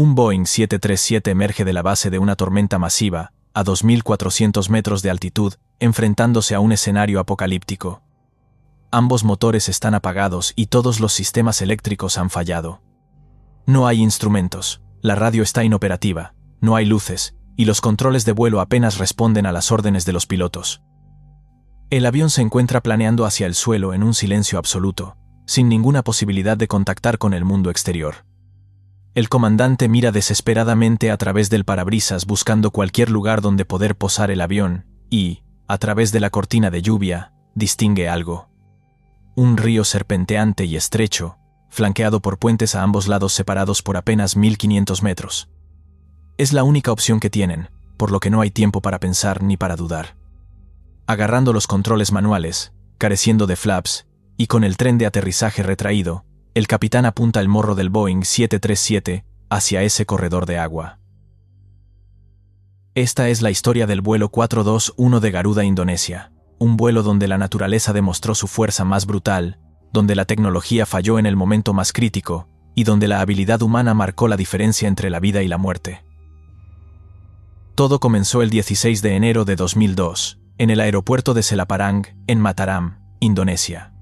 Un Boeing 737 emerge de la base de una tormenta masiva, a 2.400 metros de altitud, enfrentándose a un escenario apocalíptico. Ambos motores están apagados y todos los sistemas eléctricos han fallado. No hay instrumentos, la radio está inoperativa, no hay luces, y los controles de vuelo apenas responden a las órdenes de los pilotos. El avión se encuentra planeando hacia el suelo en un silencio absoluto, sin ninguna posibilidad de contactar con el mundo exterior. El comandante mira desesperadamente a través del parabrisas buscando cualquier lugar donde poder posar el avión, y, a través de la cortina de lluvia, distingue algo. Un río serpenteante y estrecho, flanqueado por puentes a ambos lados separados por apenas 1.500 metros. Es la única opción que tienen, por lo que no hay tiempo para pensar ni para dudar. Agarrando los controles manuales, careciendo de flaps, y con el tren de aterrizaje retraído, el capitán apunta el morro del Boeing 737 hacia ese corredor de agua. Esta es la historia del vuelo 421 de Garuda, Indonesia, un vuelo donde la naturaleza demostró su fuerza más brutal, donde la tecnología falló en el momento más crítico, y donde la habilidad humana marcó la diferencia entre la vida y la muerte. Todo comenzó el 16 de enero de 2002, en el aeropuerto de Selaparang, en Mataram, Indonesia.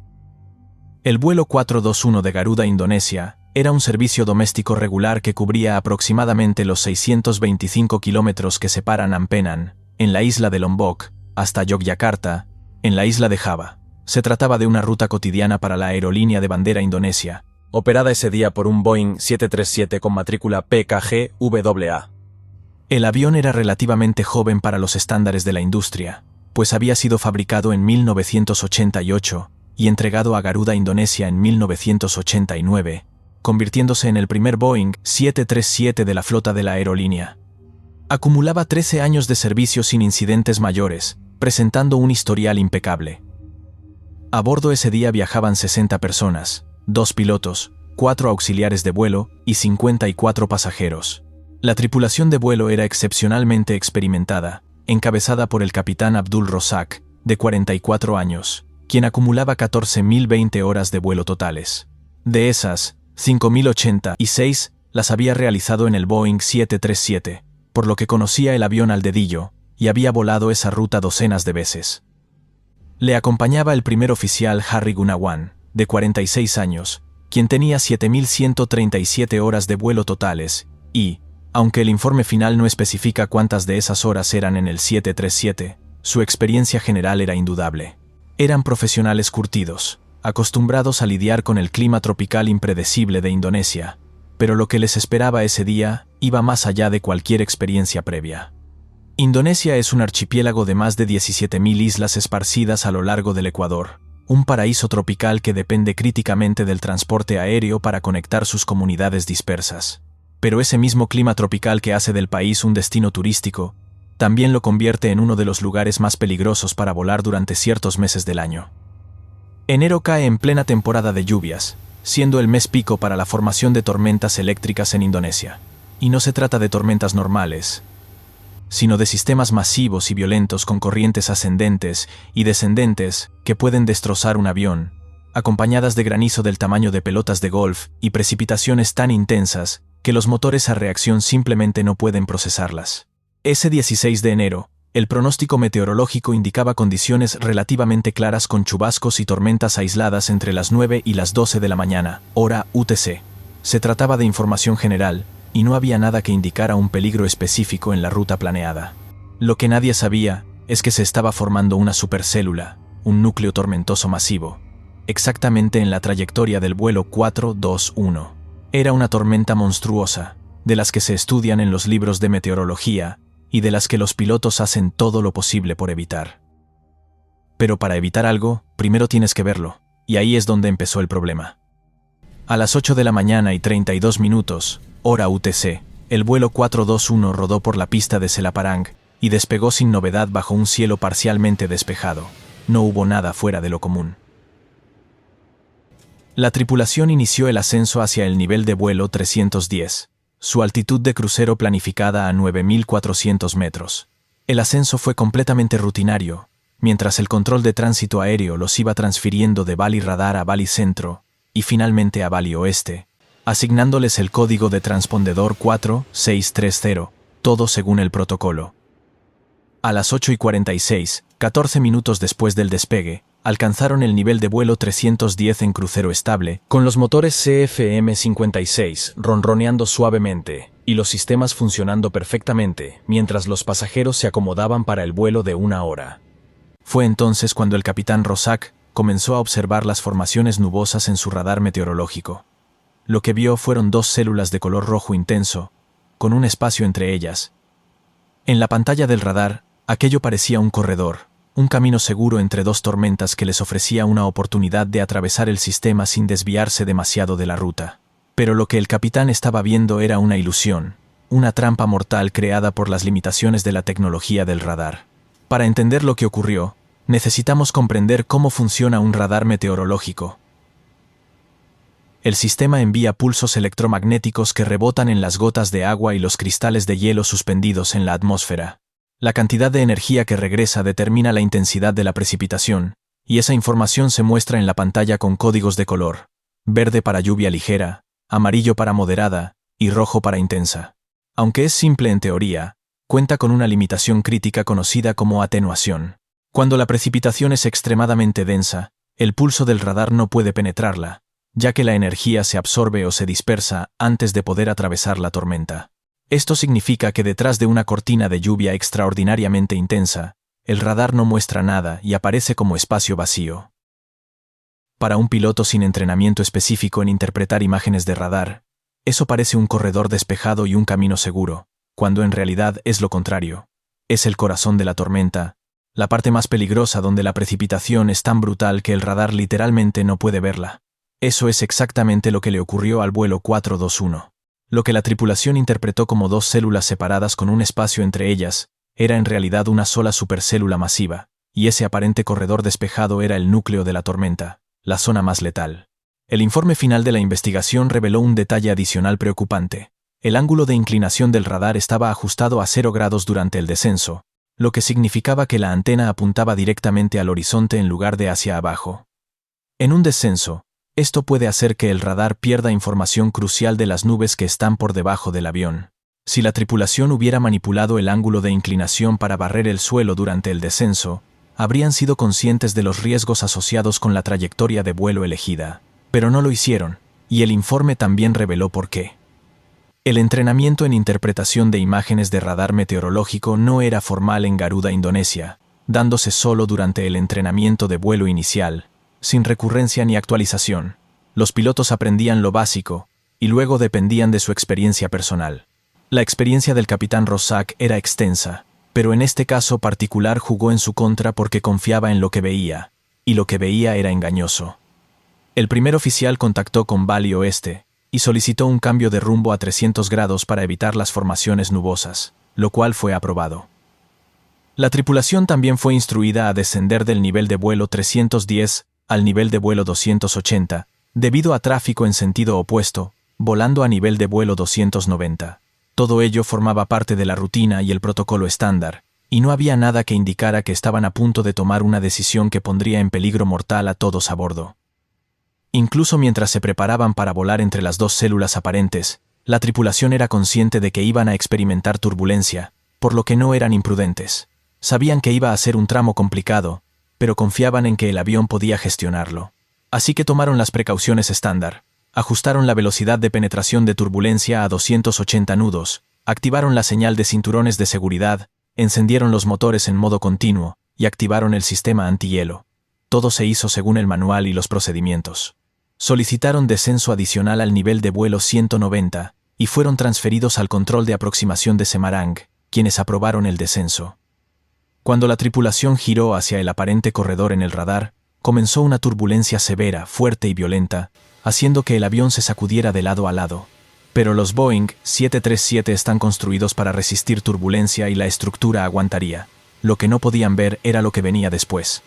El vuelo 421 de Garuda, Indonesia, era un servicio doméstico regular que cubría aproximadamente los 625 kilómetros que separan Ampenan, en la isla de Lombok, hasta Yogyakarta, en la isla de Java. Se trataba de una ruta cotidiana para la aerolínea de bandera indonesia, operada ese día por un Boeing 737 con matrícula PKG-WA. El avión era relativamente joven para los estándares de la industria, pues había sido fabricado en 1988 y entregado a Garuda, Indonesia en 1989, convirtiéndose en el primer Boeing 737 de la flota de la aerolínea. Acumulaba 13 años de servicio sin incidentes mayores, presentando un historial impecable. A bordo ese día viajaban 60 personas, 2 pilotos, 4 auxiliares de vuelo y 54 pasajeros. La tripulación de vuelo era excepcionalmente experimentada, encabezada por el capitán Abdul Rozak, de 44 años, quien acumulaba 14.020 horas de vuelo totales. De esas, 5.086 las había realizado en el Boeing 737, por lo que conocía el avión al dedillo, y había volado esa ruta docenas de veces. Le acompañaba el primer oficial Harry Gunawan, de 46 años, quien tenía 7.137 horas de vuelo totales, y, aunque el informe final no especifica cuántas de esas horas eran en el 737, su experiencia general era indudable. Eran profesionales curtidos, acostumbrados a lidiar con el clima tropical impredecible de Indonesia, pero lo que les esperaba ese día iba más allá de cualquier experiencia previa. Indonesia es un archipiélago de más de 17.000 islas esparcidas a lo largo del Ecuador, un paraíso tropical que depende críticamente del transporte aéreo para conectar sus comunidades dispersas. Pero ese mismo clima tropical que hace del país un destino turístico, también lo convierte en uno de los lugares más peligrosos para volar durante ciertos meses del año. Enero cae en plena temporada de lluvias, siendo el mes pico para la formación de tormentas eléctricas en Indonesia. Y no se trata de tormentas normales, sino de sistemas masivos y violentos con corrientes ascendentes y descendentes que pueden destrozar un avión, acompañadas de granizo del tamaño de pelotas de golf y precipitaciones tan intensas que los motores a reacción simplemente no pueden procesarlas. Ese 16 de enero, el pronóstico meteorológico indicaba condiciones relativamente claras con chubascos y tormentas aisladas entre las 9 y las 12 de la mañana, hora UTC. Se trataba de información general, y no había nada que indicara un peligro específico en la ruta planeada. Lo que nadie sabía es que se estaba formando una supercélula, un núcleo tormentoso masivo, exactamente en la trayectoria del vuelo 421. Era una tormenta monstruosa, de las que se estudian en los libros de meteorología, y de las que los pilotos hacen todo lo posible por evitar. Pero para evitar algo, primero tienes que verlo, y ahí es donde empezó el problema. A las 8 de la mañana y 32 minutos, hora UTC, el vuelo 421 rodó por la pista de Selaparang y despegó sin novedad bajo un cielo parcialmente despejado. No hubo nada fuera de lo común. La tripulación inició el ascenso hacia el nivel de vuelo 310. Su altitud de crucero planificada a 9.400 metros. El ascenso fue completamente rutinario, mientras el control de tránsito aéreo los iba transfiriendo de Bali Radar a Bali Centro, y finalmente a Bali Oeste, asignándoles el código de transpondedor 4630, todo según el protocolo. A las 8:46, 14 minutos después del despegue, alcanzaron el nivel de vuelo 310 en crucero estable, con los motores CFM56 ronroneando suavemente y los sistemas funcionando perfectamente, mientras los pasajeros se acomodaban para el vuelo de 1 hora. Fue entonces cuando el capitán Roszak comenzó a observar las formaciones nubosas en su radar meteorológico. Lo que vio fueron 2 células de color rojo intenso, con un espacio entre ellas. En la pantalla del radar, aquello parecía un corredor, un camino seguro entre 2 tormentas que les ofrecía una oportunidad de atravesar el sistema sin desviarse demasiado de la ruta. Pero lo que el capitán estaba viendo era una ilusión, una trampa mortal creada por las limitaciones de la tecnología del radar. Para entender lo que ocurrió, necesitamos comprender cómo funciona un radar meteorológico. El sistema envía pulsos electromagnéticos que rebotan en las gotas de agua y los cristales de hielo suspendidos en la atmósfera. La cantidad de energía que regresa determina la intensidad de la precipitación, y esa información se muestra en la pantalla con códigos de color: verde para lluvia ligera, amarillo para moderada y rojo para intensa. Aunque es simple en teoría, cuenta con una limitación crítica conocida como atenuación. Cuando la precipitación es extremadamente densa, el pulso del radar no puede penetrarla, ya que la energía se absorbe o se dispersa antes de poder atravesar la tormenta. Esto significa que detrás de una cortina de lluvia extraordinariamente intensa, el radar no muestra nada y aparece como espacio vacío. Para un piloto sin entrenamiento específico en interpretar imágenes de radar, eso parece un corredor despejado y un camino seguro, cuando en realidad es lo contrario. Es el corazón de la tormenta, la parte más peligrosa donde la precipitación es tan brutal que el radar literalmente no puede verla. Eso es exactamente lo que le ocurrió al vuelo 421. Lo que la tripulación interpretó como 2 células separadas con un espacio entre ellas, era en realidad una sola supercélula masiva, y ese aparente corredor despejado era el núcleo de la tormenta, la zona más letal. El informe final de la investigación reveló un detalle adicional preocupante. El ángulo de inclinación del radar estaba ajustado a 0 grados durante el descenso, lo que significaba que la antena apuntaba directamente al horizonte en lugar de hacia abajo. En un descenso, esto puede hacer que el radar pierda información crucial de las nubes que están por debajo del avión. Si la tripulación hubiera manipulado el ángulo de inclinación para barrer el suelo durante el descenso, habrían sido conscientes de los riesgos asociados con la trayectoria de vuelo elegida. Pero no lo hicieron, y el informe también reveló por qué. El entrenamiento en interpretación de imágenes de radar meteorológico no era formal en Garuda, Indonesia, dándose solo durante el entrenamiento de vuelo inicial, sin recurrencia ni actualización. Los pilotos aprendían lo básico, y luego dependían de su experiencia personal. La experiencia del capitán Roszak era extensa, pero en este caso particular jugó en su contra porque confiaba en lo que veía, y lo que veía era engañoso. El primer oficial contactó con Bali Oeste, y solicitó un cambio de rumbo a 300 grados para evitar las formaciones nubosas, lo cual fue aprobado. La tripulación también fue instruida a descender del nivel de vuelo 310 al nivel de vuelo 280, debido a tráfico en sentido opuesto, volando a nivel de vuelo 290. Todo ello formaba parte de la rutina y el protocolo estándar, y no había nada que indicara que estaban a punto de tomar una decisión que pondría en peligro mortal a todos a bordo. Incluso mientras se preparaban para volar entre las 2 células aparentes, la tripulación era consciente de que iban a experimentar turbulencia, por lo que no eran imprudentes. Sabían que iba a ser un tramo complicado, pero confiaban en que el avión podía gestionarlo. Así que tomaron las precauciones estándar, ajustaron la velocidad de penetración de turbulencia a 280 nudos, activaron la señal de cinturones de seguridad, encendieron los motores en modo continuo y activaron el sistema antihielo. Todo se hizo según el manual y los procedimientos. Solicitaron descenso adicional al nivel de vuelo 190 y fueron transferidos al control de aproximación de Semarang, quienes aprobaron el descenso. Cuando la tripulación giró hacia el aparente corredor en el radar, comenzó una turbulencia severa, fuerte y violenta, haciendo que el avión se sacudiera de lado a lado. Pero los Boeing 737 están construidos para resistir turbulencia y la estructura aguantaría. Lo que no podían ver era lo que venía después.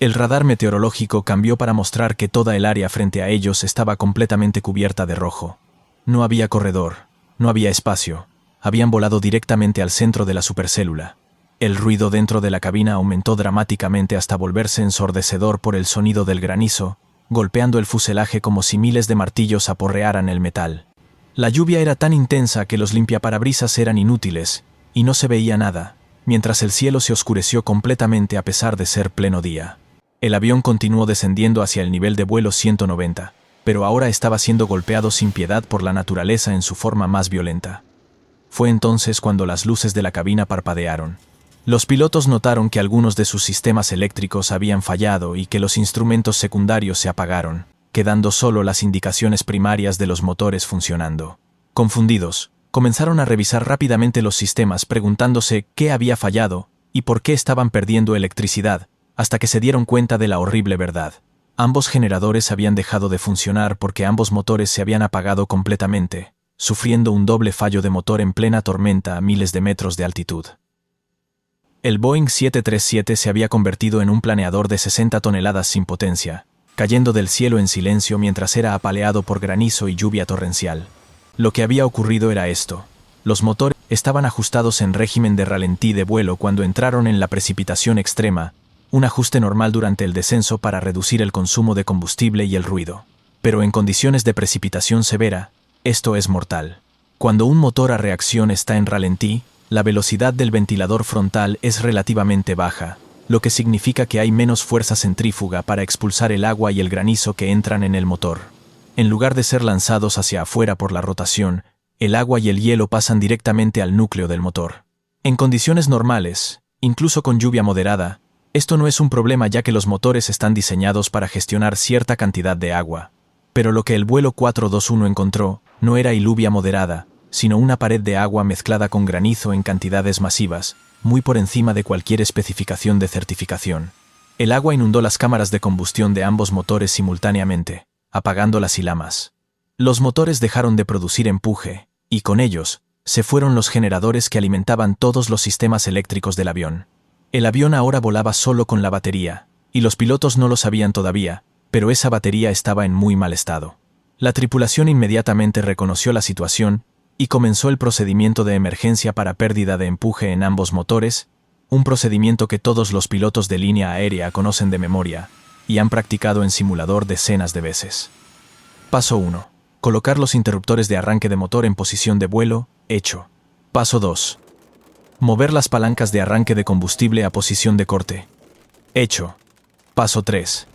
El radar meteorológico cambió para mostrar que toda el área frente a ellos estaba completamente cubierta de rojo. No había corredor, no había espacio, habían volado directamente al centro de la supercélula. El ruido dentro de la cabina aumentó dramáticamente hasta volverse ensordecedor por el sonido del granizo, golpeando el fuselaje como si miles de martillos aporrearan el metal. La lluvia era tan intensa que los limpiaparabrisas eran inútiles, y no se veía nada, mientras el cielo se oscureció completamente a pesar de ser pleno día. El avión continuó descendiendo hacia el nivel de vuelo 190, pero ahora estaba siendo golpeado sin piedad por la naturaleza en su forma más violenta. Fue entonces cuando las luces de la cabina parpadearon. Los pilotos notaron que algunos de sus sistemas eléctricos habían fallado y que los instrumentos secundarios se apagaron, quedando solo las indicaciones primarias de los motores funcionando. Confundidos, comenzaron a revisar rápidamente los sistemas preguntándose qué había fallado y por qué estaban perdiendo electricidad, hasta que se dieron cuenta de la horrible verdad. Ambos generadores habían dejado de funcionar porque ambos motores se habían apagado completamente, sufriendo un doble fallo de motor en plena tormenta a miles de metros de altitud. El Boeing 737 se había convertido en un planeador de 60 toneladas sin potencia, cayendo del cielo en silencio mientras era apaleado por granizo y lluvia torrencial. Lo que había ocurrido era esto. Los motores estaban ajustados en régimen de ralentí de vuelo cuando entraron en la precipitación extrema, un ajuste normal durante el descenso para reducir el consumo de combustible y el ruido. Pero en condiciones de precipitación severa, esto es mortal. Cuando un motor a reacción está en ralentí, la velocidad del ventilador frontal es relativamente baja, lo que significa que hay menos fuerza centrífuga para expulsar el agua y el granizo que entran en el motor. En lugar de ser lanzados hacia afuera por la rotación, el agua y el hielo pasan directamente al núcleo del motor. En condiciones normales, incluso con lluvia moderada, esto no es un problema ya que los motores están diseñados para gestionar cierta cantidad de agua. Pero lo que el vuelo 421 encontró no era lluvia moderada, sino una pared de agua mezclada con granizo en cantidades masivas, muy por encima de cualquier especificación de certificación. El agua inundó las cámaras de combustión de ambos motores simultáneamente, apagándolas y llamas. Los motores dejaron de producir empuje, y con ellos, se fueron los generadores que alimentaban todos los sistemas eléctricos del avión. El avión ahora volaba solo con la batería, y los pilotos no lo sabían todavía, pero esa batería estaba en muy mal estado. La tripulación inmediatamente reconoció la situación, y comenzó el procedimiento de emergencia para pérdida de empuje en ambos motores, un procedimiento que todos los pilotos de línea aérea conocen de memoria, y han practicado en simulador decenas de veces. Paso 1. Colocar los interruptores de arranque de motor en posición de vuelo, hecho. Paso 2. Mover las palancas de arranque de combustible a posición de corte. Hecho. Paso 3.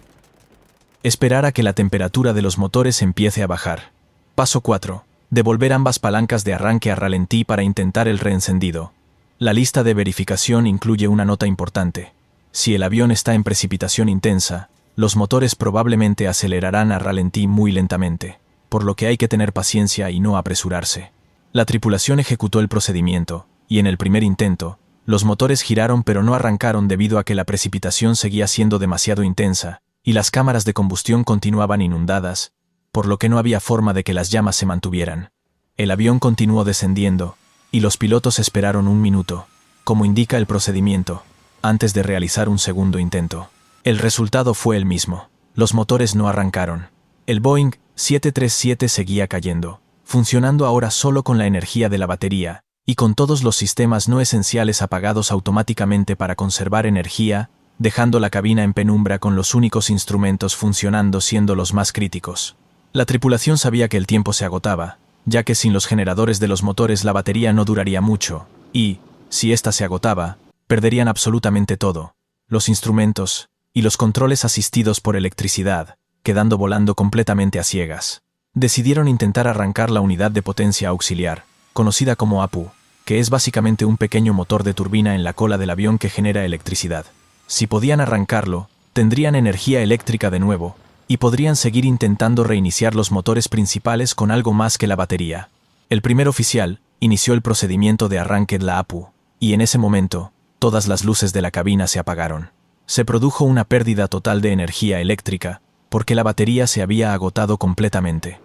Esperar a que la temperatura de los motores empiece a bajar. Paso 4. Devolver ambas palancas de arranque a ralentí para intentar el reencendido. La lista de verificación incluye una nota importante. Si el avión está en precipitación intensa, los motores probablemente acelerarán a ralentí muy lentamente, por lo que hay que tener paciencia y no apresurarse. La tripulación ejecutó el procedimiento, y en el primer intento, los motores giraron pero no arrancaron debido a que la precipitación seguía siendo demasiado intensa, y las cámaras de combustión continuaban inundadas, por lo que no había forma de que las llamas se mantuvieran. El avión continuó descendiendo, y los pilotos esperaron un minuto, como indica el procedimiento, antes de realizar un segundo intento. El resultado fue el mismo. Los motores no arrancaron. El Boeing 737 seguía cayendo, funcionando ahora solo con la energía de la batería, y con todos los sistemas no esenciales apagados automáticamente para conservar energía, dejando la cabina en penumbra con los únicos instrumentos funcionando siendo los más críticos. La tripulación sabía que el tiempo se agotaba, ya que sin los generadores de los motores la batería no duraría mucho, y, si ésta se agotaba, perderían absolutamente todo, los instrumentos y los controles asistidos por electricidad, quedando volando completamente a ciegas. Decidieron intentar arrancar la unidad de potencia auxiliar, conocida como APU, que es básicamente un pequeño motor de turbina en la cola del avión que genera electricidad. Si podían arrancarlo, tendrían energía eléctrica de nuevo, y podrían seguir intentando reiniciar los motores principales con algo más que la batería. El primer oficial inició el procedimiento de arranque de la APU, y en ese momento, todas las luces de la cabina se apagaron. Se produjo una pérdida total de energía eléctrica, porque la batería se había agotado completamente.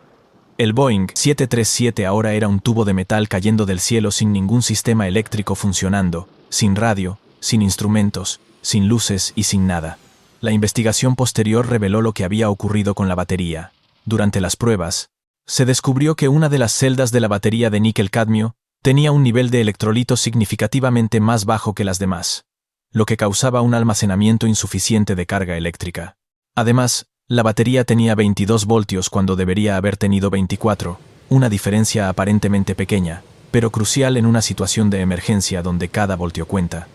El Boeing 737 ahora era un tubo de metal cayendo del cielo sin ningún sistema eléctrico funcionando, sin radio, sin instrumentos, sin luces y sin nada. La investigación posterior reveló lo que había ocurrido con la batería. Durante las pruebas, se descubrió que una de las celdas de la batería de níquel-cadmio tenía un nivel de electrolitos significativamente más bajo que las demás, lo que causaba un almacenamiento insuficiente de carga eléctrica. Además, La batería tenía 22 voltios cuando debería haber tenido 24, una diferencia aparentemente pequeña, pero crucial en una situación de emergencia donde cada voltio cuenta.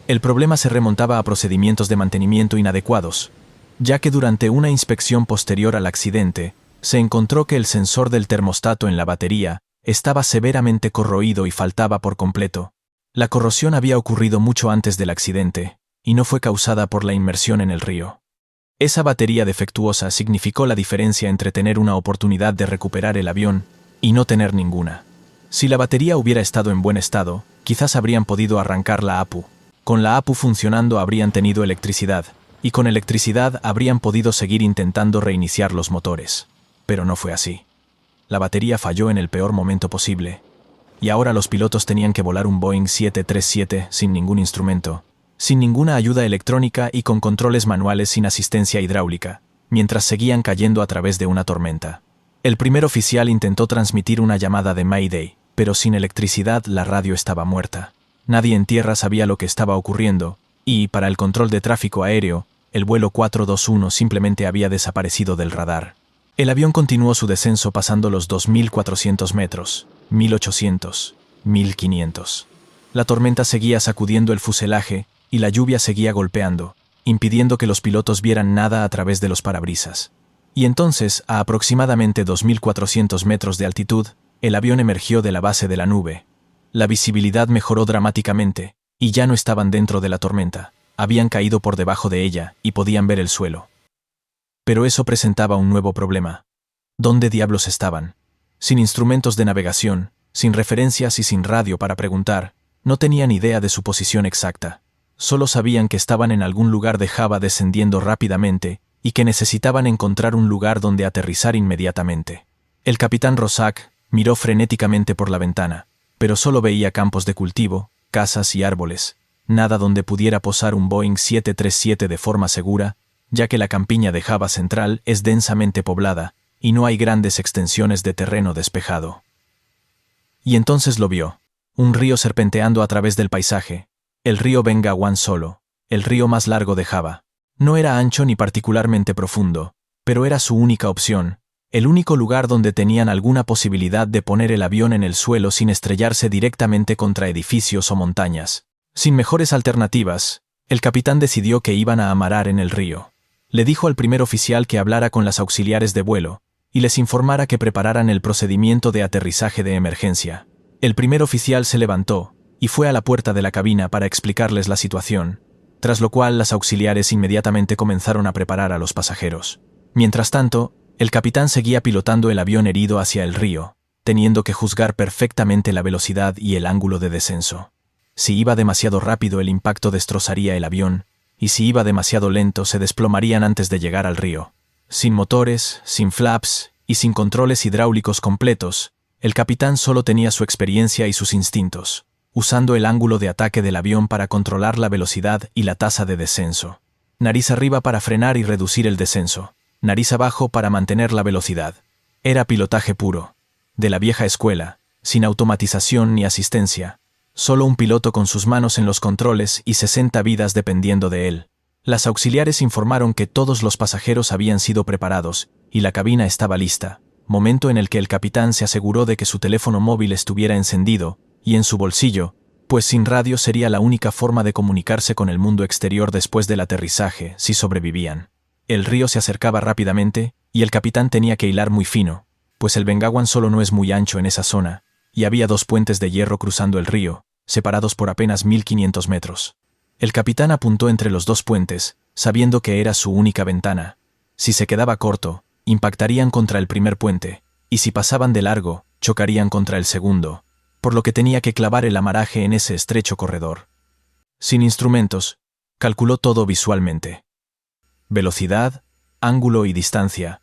El problema se remontaba a procedimientos de mantenimiento inadecuados, ya que durante una inspección posterior al accidente, se encontró que el sensor del termostato en la batería estaba severamente corroído y faltaba por completo. La corrosión había ocurrido mucho antes del accidente, y no fue causada por la inmersión en el río. Esa batería defectuosa significó la diferencia entre tener una oportunidad de recuperar el avión y no tener ninguna. Si la batería hubiera estado en buen estado, quizás habrían podido arrancar la APU. Con la APU funcionando habrían tenido electricidad, y con electricidad habrían podido seguir intentando reiniciar los motores. Pero no fue así. La batería falló en el peor momento posible, y ahora los pilotos tenían que volar un Boeing 737 sin ningún instrumento, sin ninguna ayuda electrónica y con controles manuales sin asistencia hidráulica, mientras seguían cayendo a través de una tormenta. El primer oficial intentó transmitir una llamada de Mayday, pero sin electricidad la radio estaba muerta. Nadie en tierra sabía lo que estaba ocurriendo, y, para el control de tráfico aéreo, el vuelo 421 simplemente había desaparecido del radar. El avión continuó su descenso pasando los 2.400 metros, 1.800, 1.500. La tormenta seguía sacudiendo el fuselaje y la lluvia seguía golpeando, impidiendo que los pilotos vieran nada a través de los parabrisas. Y entonces, a aproximadamente 2.400 metros de altitud, el avión emergió de la base de la nube. La visibilidad mejoró dramáticamente, y ya no estaban dentro de la tormenta, habían caído por debajo de ella y podían ver el suelo. Pero eso presentaba un nuevo problema. ¿Dónde diablos estaban? Sin instrumentos de navegación, sin referencias y sin radio para preguntar, no tenían idea de su posición exacta. Solo sabían que estaban en algún lugar de Java descendiendo rápidamente y que necesitaban encontrar un lugar donde aterrizar inmediatamente. El capitán Rosack miró frenéticamente por la ventana, pero solo veía campos de cultivo, casas y árboles, nada donde pudiera posar un Boeing 737 de forma segura, ya que la campiña de Java Central es densamente poblada y no hay grandes extensiones de terreno despejado. Y entonces lo vio, un río serpenteando a través del paisaje, el río Bengawan Solo, el río más largo de Java. No era ancho ni particularmente profundo, pero era su única opción, el único lugar donde tenían alguna posibilidad de poner el avión en el suelo sin estrellarse directamente contra edificios o montañas. Sin mejores alternativas, el capitán decidió que iban a amarar en el río. Le dijo al primer oficial que hablara con las auxiliares de vuelo y les informara que prepararan el procedimiento de aterrizaje de emergencia. El primer oficial se levantó y fue a la puerta de la cabina para explicarles la situación, tras lo cual las auxiliares inmediatamente comenzaron a preparar a los pasajeros. Mientras tanto, el capitán seguía pilotando el avión herido hacia el río, teniendo que juzgar perfectamente la velocidad y el ángulo de descenso. Si iba demasiado rápido, el impacto destrozaría el avión, y si iba demasiado lento, se desplomarían antes de llegar al río. Sin motores, sin flaps y sin controles hidráulicos completos, el capitán solo tenía su experiencia y sus instintos, usando el ángulo de ataque del avión para controlar la velocidad y la tasa de descenso. Nariz arriba para frenar y reducir el descenso, nariz abajo para mantener la velocidad. Era pilotaje puro, de la vieja escuela, sin automatización ni asistencia. Solo un piloto con sus manos en los controles y 60 vidas dependiendo de él. Las auxiliares informaron que todos los pasajeros habían sido preparados y la cabina estaba lista, momento en el que el capitán se aseguró de que su teléfono móvil estuviera encendido y en su bolsillo, pues sin radio sería la única forma de comunicarse con el mundo exterior después del aterrizaje, si sobrevivían. El río se acercaba rápidamente y el capitán tenía que hilar muy fino, pues el Bengawan Solo no es muy ancho en esa zona, y había 2 puentes de hierro cruzando el río, separados por apenas 1.500 metros. El capitán apuntó entre los 2 puentes, sabiendo que era su única ventana. Si se quedaba corto, impactarían contra el primer puente, y si pasaban de largo, chocarían contra el segundo, por lo que tenía que clavar el amaraje en ese estrecho corredor. Sin instrumentos, calculó todo visualmente. Velocidad, ángulo y distancia,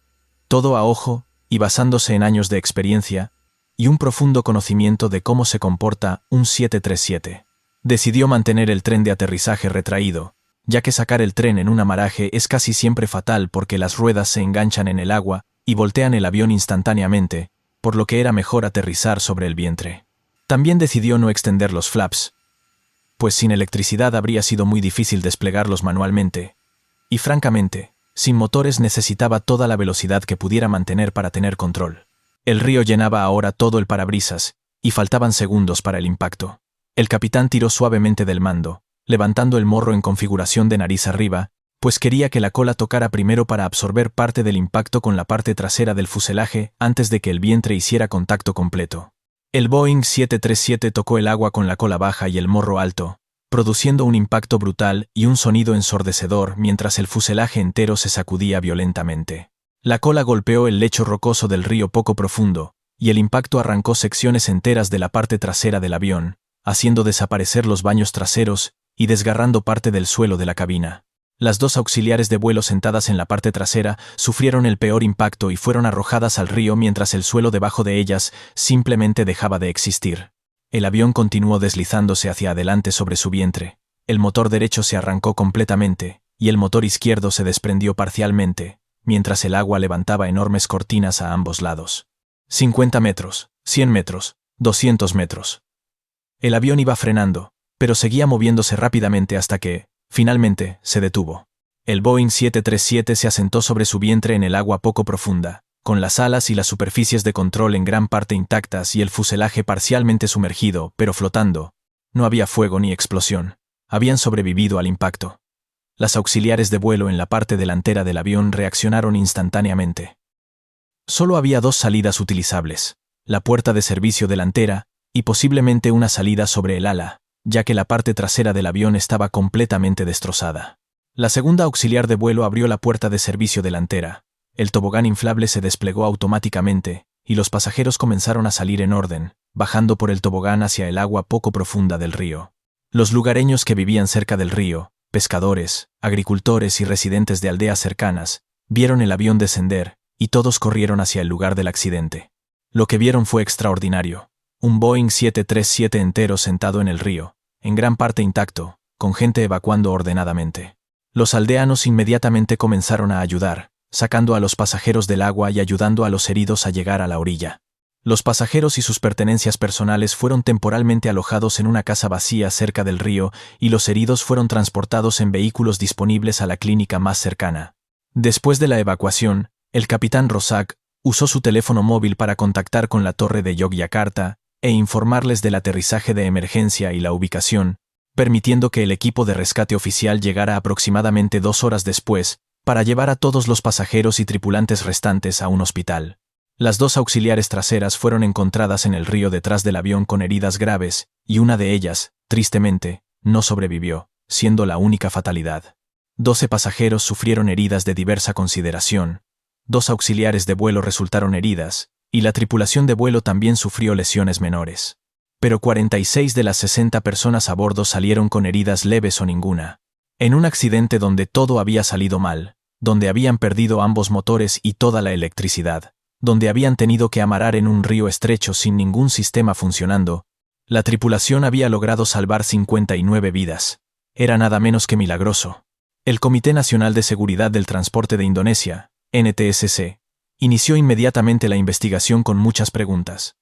todo a ojo y basándose en años de experiencia y un profundo conocimiento de cómo se comporta un 737. Decidió mantener el tren de aterrizaje retraído, ya que sacar el tren en un amaraje es casi siempre fatal porque las ruedas se enganchan en el agua y voltean el avión instantáneamente, por lo que era mejor aterrizar sobre el vientre. También decidió no extender los flaps, pues sin electricidad habría sido muy difícil desplegarlos manualmente, y francamente, Sin motores necesitaba toda la velocidad que pudiera mantener para tener control. El río llenaba ahora todo el parabrisas, y faltaban segundos para el impacto. El capitán tiró suavemente del mando, levantando el morro en configuración de nariz arriba, pues quería que la cola tocara primero para absorber parte del impacto con la parte trasera del fuselaje antes de que el vientre hiciera contacto completo. El Boeing 737 tocó el agua con la cola baja y el morro alto, produciendo un impacto brutal y un sonido ensordecedor mientras el fuselaje entero se sacudía violentamente. La cola golpeó el lecho rocoso del río poco profundo, y el impacto arrancó secciones enteras de la parte trasera del avión, haciendo desaparecer los baños traseros y desgarrando parte del suelo de la cabina. Las dos auxiliares de vuelo sentadas en la parte trasera sufrieron el peor impacto y fueron arrojadas al río mientras el suelo debajo de ellas simplemente dejaba de existir. El avión continuó deslizándose hacia adelante sobre su vientre. El motor derecho se arrancó completamente, y el motor izquierdo se desprendió parcialmente, mientras el agua levantaba enormes cortinas a ambos lados. 50 metros, 100 metros, 200 metros. El avión iba frenando, pero seguía moviéndose rápidamente hasta que, finalmente, se detuvo. El Boeing 737 se asentó sobre su vientre en el agua poco profunda, con las alas y las superficies de control en gran parte intactas y el fuselaje parcialmente sumergido, pero flotando. No había fuego ni explosión. Habían sobrevivido al impacto. Las auxiliares de vuelo en la parte delantera del avión reaccionaron instantáneamente. Solo había dos salidas utilizables, la puerta de servicio delantera y posiblemente una salida sobre el ala, ya que la parte trasera del avión estaba completamente destrozada. La segunda auxiliar de vuelo abrió la puerta de servicio delantera. El tobogán inflable se desplegó automáticamente, y los pasajeros comenzaron a salir en orden, bajando por el tobogán hacia el agua poco profunda del río. Los lugareños que vivían cerca del río, pescadores, agricultores y residentes de aldeas cercanas, vieron el avión descender, y todos corrieron hacia el lugar del accidente. Lo que vieron fue extraordinario. Un Boeing 737 entero sentado en el río, en gran parte intacto, con gente evacuando ordenadamente. Los aldeanos inmediatamente comenzaron a ayudar, sacando a los pasajeros del agua y ayudando a los heridos a llegar a la orilla. Los pasajeros y sus pertenencias personales fueron temporalmente alojados en una casa vacía cerca del río y los heridos fueron transportados en vehículos disponibles a la clínica más cercana. Después de la evacuación, el capitán Rosak usó su teléfono móvil para contactar con la torre de Yogyakarta e informarles del aterrizaje de emergencia y la ubicación, permitiendo que el equipo de rescate oficial llegara aproximadamente 2 horas después para llevar a todos los pasajeros y tripulantes restantes a un hospital. Las dos auxiliares traseras fueron encontradas en el río detrás del avión con heridas graves, y una de ellas, tristemente, no sobrevivió, siendo la única fatalidad. 12 pasajeros sufrieron heridas de diversa consideración, 2 auxiliares de vuelo resultaron heridas, y la tripulación de vuelo también sufrió lesiones menores. Pero 46 de las 60 personas a bordo salieron con heridas leves o ninguna. En un accidente donde todo había salido mal, donde habían perdido ambos motores y toda la electricidad, donde habían tenido que amarar en un río estrecho sin ningún sistema funcionando, la tripulación había logrado salvar 59 vidas. Era nada menos que milagroso. El Comité Nacional de Seguridad del Transporte de Indonesia, NTSC, inició inmediatamente la investigación con muchas preguntas.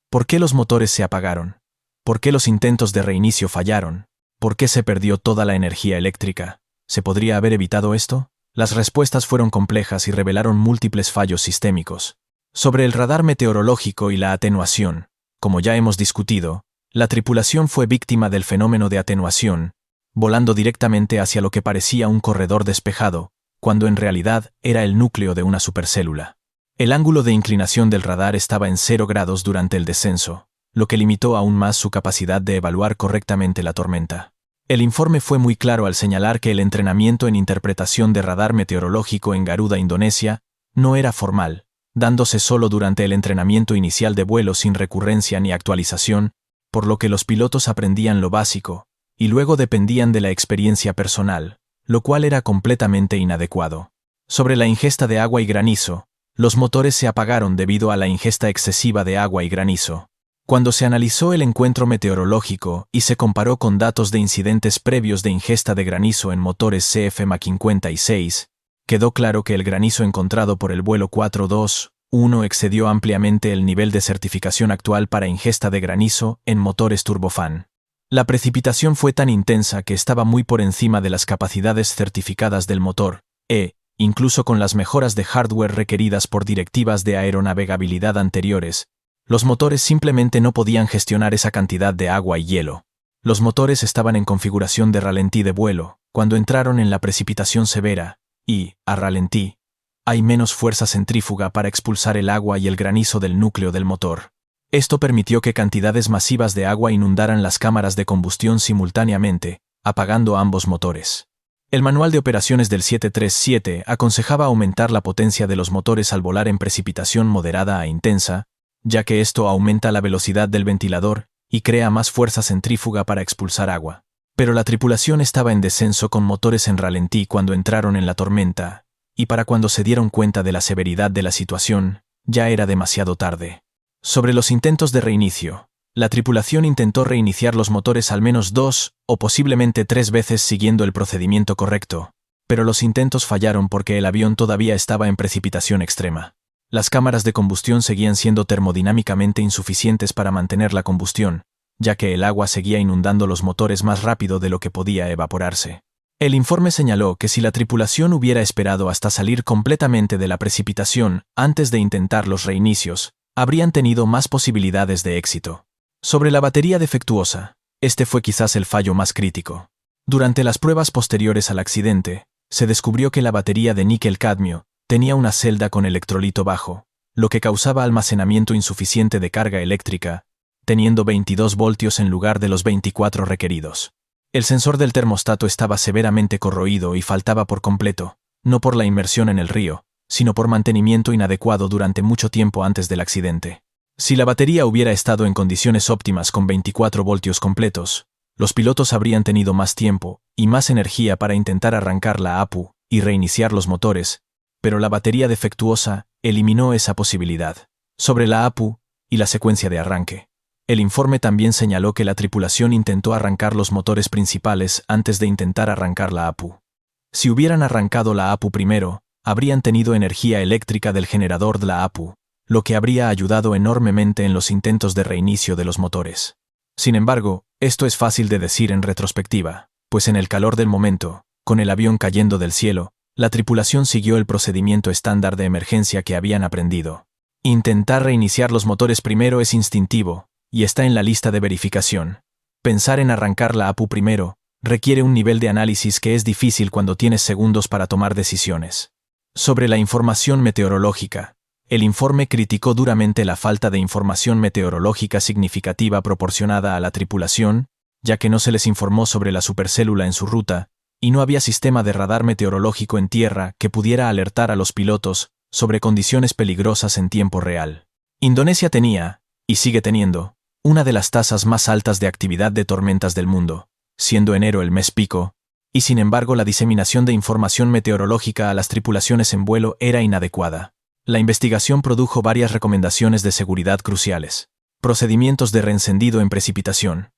¿Por qué los motores se apagaron? ¿Por qué los intentos de reinicio fallaron? ¿Por qué se perdió toda la energía eléctrica? ¿Se podría haber evitado esto? Las respuestas fueron complejas y revelaron múltiples fallos sistémicos. Sobre el radar meteorológico y la atenuación, como ya hemos discutido, la tripulación fue víctima del fenómeno de atenuación, volando directamente hacia lo que parecía un corredor despejado, cuando en realidad era el núcleo de una supercélula. El ángulo de inclinación del radar estaba en 0 grados durante el descenso, lo que limitó aún más su capacidad de evaluar correctamente la tormenta. El informe fue muy claro al señalar que el entrenamiento en interpretación de radar meteorológico en Garuda, Indonesia, no era formal, dándose solo durante el entrenamiento inicial de vuelo sin recurrencia ni actualización, por lo que los pilotos aprendían lo básico, y luego dependían de la experiencia personal, lo cual era completamente inadecuado. Sobre la ingesta de agua y granizo, los motores se apagaron debido a la ingesta excesiva de agua y granizo. Cuando se analizó el encuentro meteorológico y se comparó con datos de incidentes previos de ingesta de granizo en motores CFM56, quedó claro que el granizo encontrado por el vuelo 421 excedió ampliamente el nivel de certificación actual para ingesta de granizo en motores turbofán. La precipitación fue tan intensa que estaba muy por encima de las capacidades certificadas del motor, incluso con las mejoras de hardware requeridas por directivas de aeronavegabilidad anteriores, los motores simplemente no podían gestionar esa cantidad de agua y hielo. Los motores estaban en configuración de ralentí de vuelo, cuando entraron en la precipitación severa, y, a ralentí, hay menos fuerza centrífuga para expulsar el agua y el granizo del núcleo del motor. Esto permitió que cantidades masivas de agua inundaran las cámaras de combustión simultáneamente, apagando ambos motores. El manual de operaciones del 737 aconsejaba aumentar la potencia de los motores al volar en precipitación moderada a intensa, ya que esto aumenta la velocidad del ventilador y crea más fuerza centrífuga para expulsar agua. Pero la tripulación estaba en descenso con motores en ralentí cuando entraron en la tormenta, y para cuando se dieron cuenta de la severidad de la situación, ya era demasiado tarde. Sobre los intentos de reinicio, la tripulación intentó reiniciar los motores al menos 2 o posiblemente 3 veces siguiendo el procedimiento correcto, pero los intentos fallaron porque el avión todavía estaba en precipitación extrema. Las cámaras de combustión seguían siendo termodinámicamente insuficientes para mantener la combustión, ya que el agua seguía inundando los motores más rápido de lo que podía evaporarse. El informe señaló que si la tripulación hubiera esperado hasta salir completamente de la precipitación antes de intentar los reinicios, habrían tenido más posibilidades de éxito. Sobre la batería defectuosa, este fue quizás el fallo más crítico. Durante las pruebas posteriores al accidente, se descubrió que la batería de níquel-cadmio tenía una celda con electrolito bajo, lo que causaba almacenamiento insuficiente de carga eléctrica, teniendo 22 voltios en lugar de los 24 requeridos. El sensor del termostato estaba severamente corroído y faltaba por completo, no por la inmersión en el río, sino por mantenimiento inadecuado durante mucho tiempo antes del accidente. Si la batería hubiera estado en condiciones óptimas con 24 voltios completos, los pilotos habrían tenido más tiempo y más energía para intentar arrancar la APU y reiniciar los motores, pero la batería defectuosa eliminó esa posibilidad. Sobre la APU y la secuencia de arranque, el informe también señaló que la tripulación intentó arrancar los motores principales antes de intentar arrancar la APU. Si hubieran arrancado la APU primero, habrían tenido energía eléctrica del generador de la APU, lo que habría ayudado enormemente en los intentos de reinicio de los motores. Sin embargo, esto es fácil de decir en retrospectiva, pues en el calor del momento, con el avión cayendo del cielo, la tripulación siguió el procedimiento estándar de emergencia que habían aprendido. Intentar reiniciar los motores primero es instintivo, y está en la lista de verificación. Pensar en arrancar la APU primero requiere un nivel de análisis que es difícil cuando tienes segundos para tomar decisiones. Sobre la información meteorológica, el informe criticó duramente la falta de información meteorológica significativa proporcionada a la tripulación, ya que no se les informó sobre la supercélula en su ruta, y no había sistema de radar meteorológico en tierra que pudiera alertar a los pilotos sobre condiciones peligrosas en tiempo real. Indonesia tenía, y sigue teniendo, una de las tasas más altas de actividad de tormentas del mundo, siendo enero el mes pico, y sin embargo la diseminación de información meteorológica a las tripulaciones en vuelo era inadecuada. La investigación produjo varias recomendaciones de seguridad cruciales. Procedimientos de reencendido en precipitación.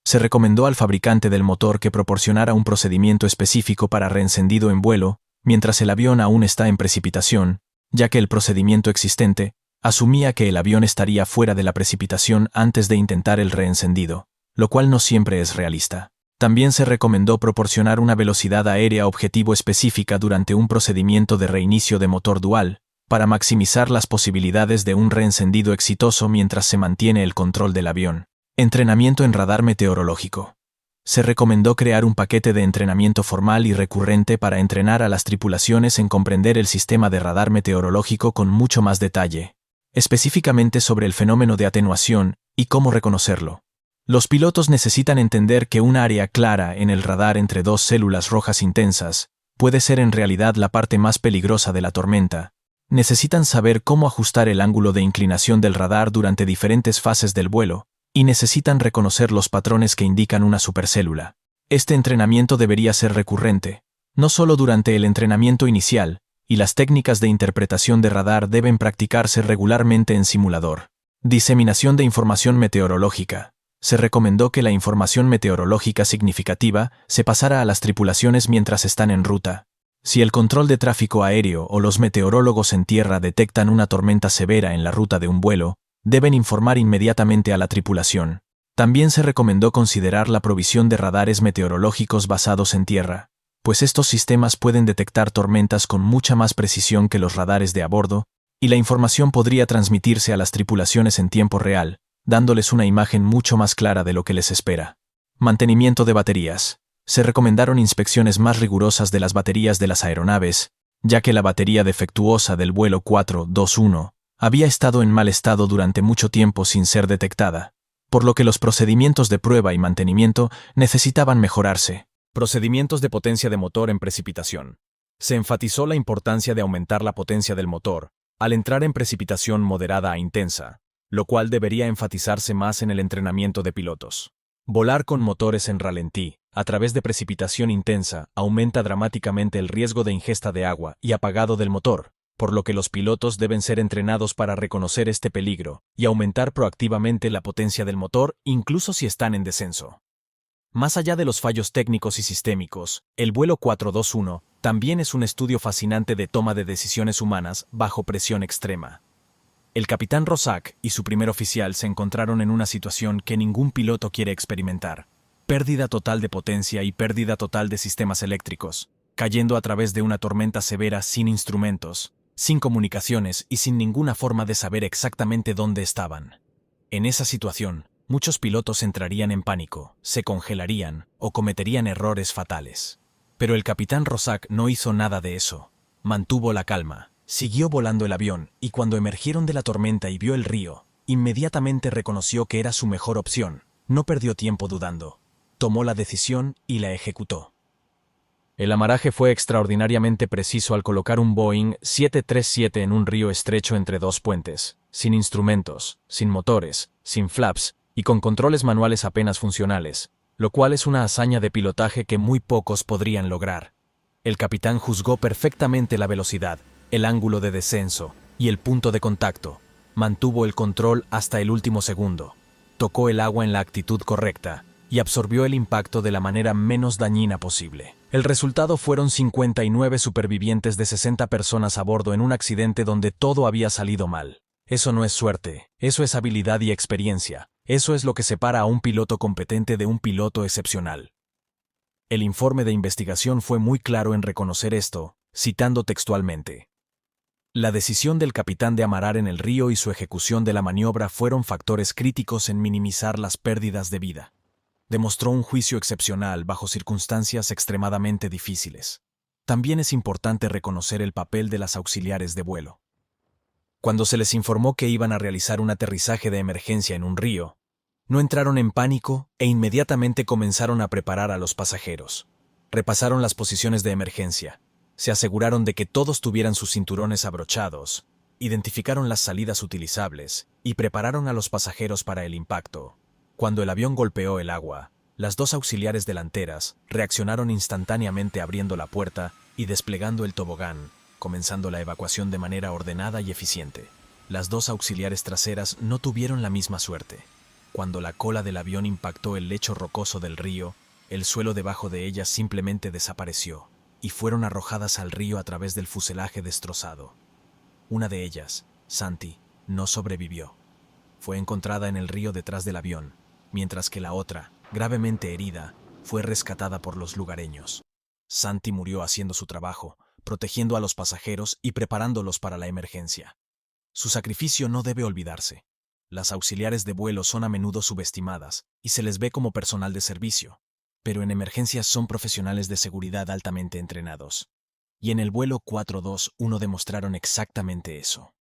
Se recomendó al fabricante del motor que proporcionara un procedimiento específico para reencendido en vuelo, mientras el avión aún está en precipitación, ya que el procedimiento existente asumía que el avión estaría fuera de la precipitación antes de intentar el reencendido, lo cual no siempre es realista. También se recomendó proporcionar una velocidad aérea objetivo específica durante un procedimiento de reinicio de motor dual, para maximizar las posibilidades de un reencendido exitoso mientras se mantiene el control del avión. Entrenamiento en radar meteorológico. Se recomendó crear un paquete de entrenamiento formal y recurrente para entrenar a las tripulaciones en comprender el sistema de radar meteorológico con mucho más detalle, específicamente sobre el fenómeno de atenuación y cómo reconocerlo. Los pilotos necesitan entender que un área clara en el radar entre dos células rojas intensas puede ser en realidad la parte más peligrosa de la tormenta. Necesitan saber cómo ajustar el ángulo de inclinación del radar durante diferentes fases del vuelo, y necesitan reconocer los patrones que indican una supercélula. Este entrenamiento debería ser recurrente, no solo durante el entrenamiento inicial, y las técnicas de interpretación de radar deben practicarse regularmente en simulador. Diseminación de información meteorológica. Se recomendó que la información meteorológica significativa se pasara a las tripulaciones mientras están en ruta. Si el control de tráfico aéreo o los meteorólogos en tierra detectan una tormenta severa en la ruta de un vuelo, deben informar inmediatamente a la tripulación. También se recomendó considerar la provisión de radares meteorológicos basados en tierra, pues estos sistemas pueden detectar tormentas con mucha más precisión que los radares de a bordo, y la información podría transmitirse a las tripulaciones en tiempo real, dándoles una imagen mucho más clara de lo que les espera. Mantenimiento de baterías. Se recomendaron inspecciones más rigurosas de las baterías de las aeronaves, ya que la batería defectuosa del vuelo 421 había estado en mal estado durante mucho tiempo sin ser detectada, por lo que los procedimientos de prueba y mantenimiento necesitaban mejorarse. Procedimientos de potencia de motor en precipitación. Se enfatizó la importancia de aumentar la potencia del motor al entrar en precipitación moderada a intensa, lo cual debería enfatizarse más en el entrenamiento de pilotos. Volar con motores en ralentí, a través de precipitación intensa, aumenta dramáticamente el riesgo de ingesta de agua y apagado del motor, por lo que los pilotos deben ser entrenados para reconocer este peligro y aumentar proactivamente la potencia del motor incluso si están en descenso. Más allá de los fallos técnicos y sistémicos, el vuelo 421 también es un estudio fascinante de toma de decisiones humanas bajo presión extrema. El capitán Rosak y su primer oficial se encontraron en una situación que ningún piloto quiere experimentar: pérdida total de potencia y pérdida total de sistemas eléctricos, cayendo a través de una tormenta severa sin instrumentos, sin comunicaciones y sin ninguna forma de saber exactamente dónde estaban. En esa situación, muchos pilotos entrarían en pánico, se congelarían o cometerían errores fatales. Pero el capitán Rosak no hizo nada de eso. Mantuvo la calma, siguió volando el avión y cuando emergieron de la tormenta y vio el río, inmediatamente reconoció que era su mejor opción. No perdió tiempo dudando. Tomó la decisión y la ejecutó. El amaraje fue extraordinariamente preciso al colocar un Boeing 737 en un río estrecho entre dos puentes, sin instrumentos, sin motores, sin flaps y con controles manuales apenas funcionales, lo cual es una hazaña de pilotaje que muy pocos podrían lograr. El capitán juzgó perfectamente la velocidad, el ángulo de descenso y el punto de contacto. Mantuvo el control hasta el último segundo. Tocó el agua en la actitud correcta y absorbió el impacto de la manera menos dañina posible. El resultado fueron 59 supervivientes de 60 personas a bordo en un accidente donde todo había salido mal. Eso no es suerte, eso es habilidad y experiencia. Eso es lo que separa a un piloto competente de un piloto excepcional. El informe de investigación fue muy claro en reconocer esto, citando textualmente: la decisión del capitán de amarar en el río y su ejecución de la maniobra fueron factores críticos en minimizar las pérdidas de vida. Demostró un juicio excepcional bajo circunstancias extremadamente difíciles. También es importante reconocer el papel de las auxiliares de vuelo. Cuando se les informó que iban a realizar un aterrizaje de emergencia en un río, no entraron en pánico e inmediatamente comenzaron a preparar a los pasajeros. Repasaron las posiciones de emergencia, se aseguraron de que todos tuvieran sus cinturones abrochados, identificaron las salidas utilizables y prepararon a los pasajeros para el impacto. Cuando el avión golpeó el agua, las dos auxiliares delanteras reaccionaron instantáneamente abriendo la puerta y desplegando el tobogán, comenzando la evacuación de manera ordenada y eficiente. Las dos auxiliares traseras no tuvieron la misma suerte. Cuando la cola del avión impactó el lecho rocoso del río, el suelo debajo de ellas simplemente desapareció, y fueron arrojadas al río a través del fuselaje destrozado. Una de ellas, Santi, no sobrevivió. Fue encontrada en el río detrás del avión, mientras que la otra, gravemente herida, fue rescatada por los lugareños. Santi murió haciendo su trabajo, protegiendo a los pasajeros y preparándolos para la emergencia. Su sacrificio no debe olvidarse. Las auxiliares de vuelo son a menudo subestimadas y se les ve como personal de servicio, pero en emergencias son profesionales de seguridad altamente entrenados. Y en el vuelo 421 demostraron exactamente eso.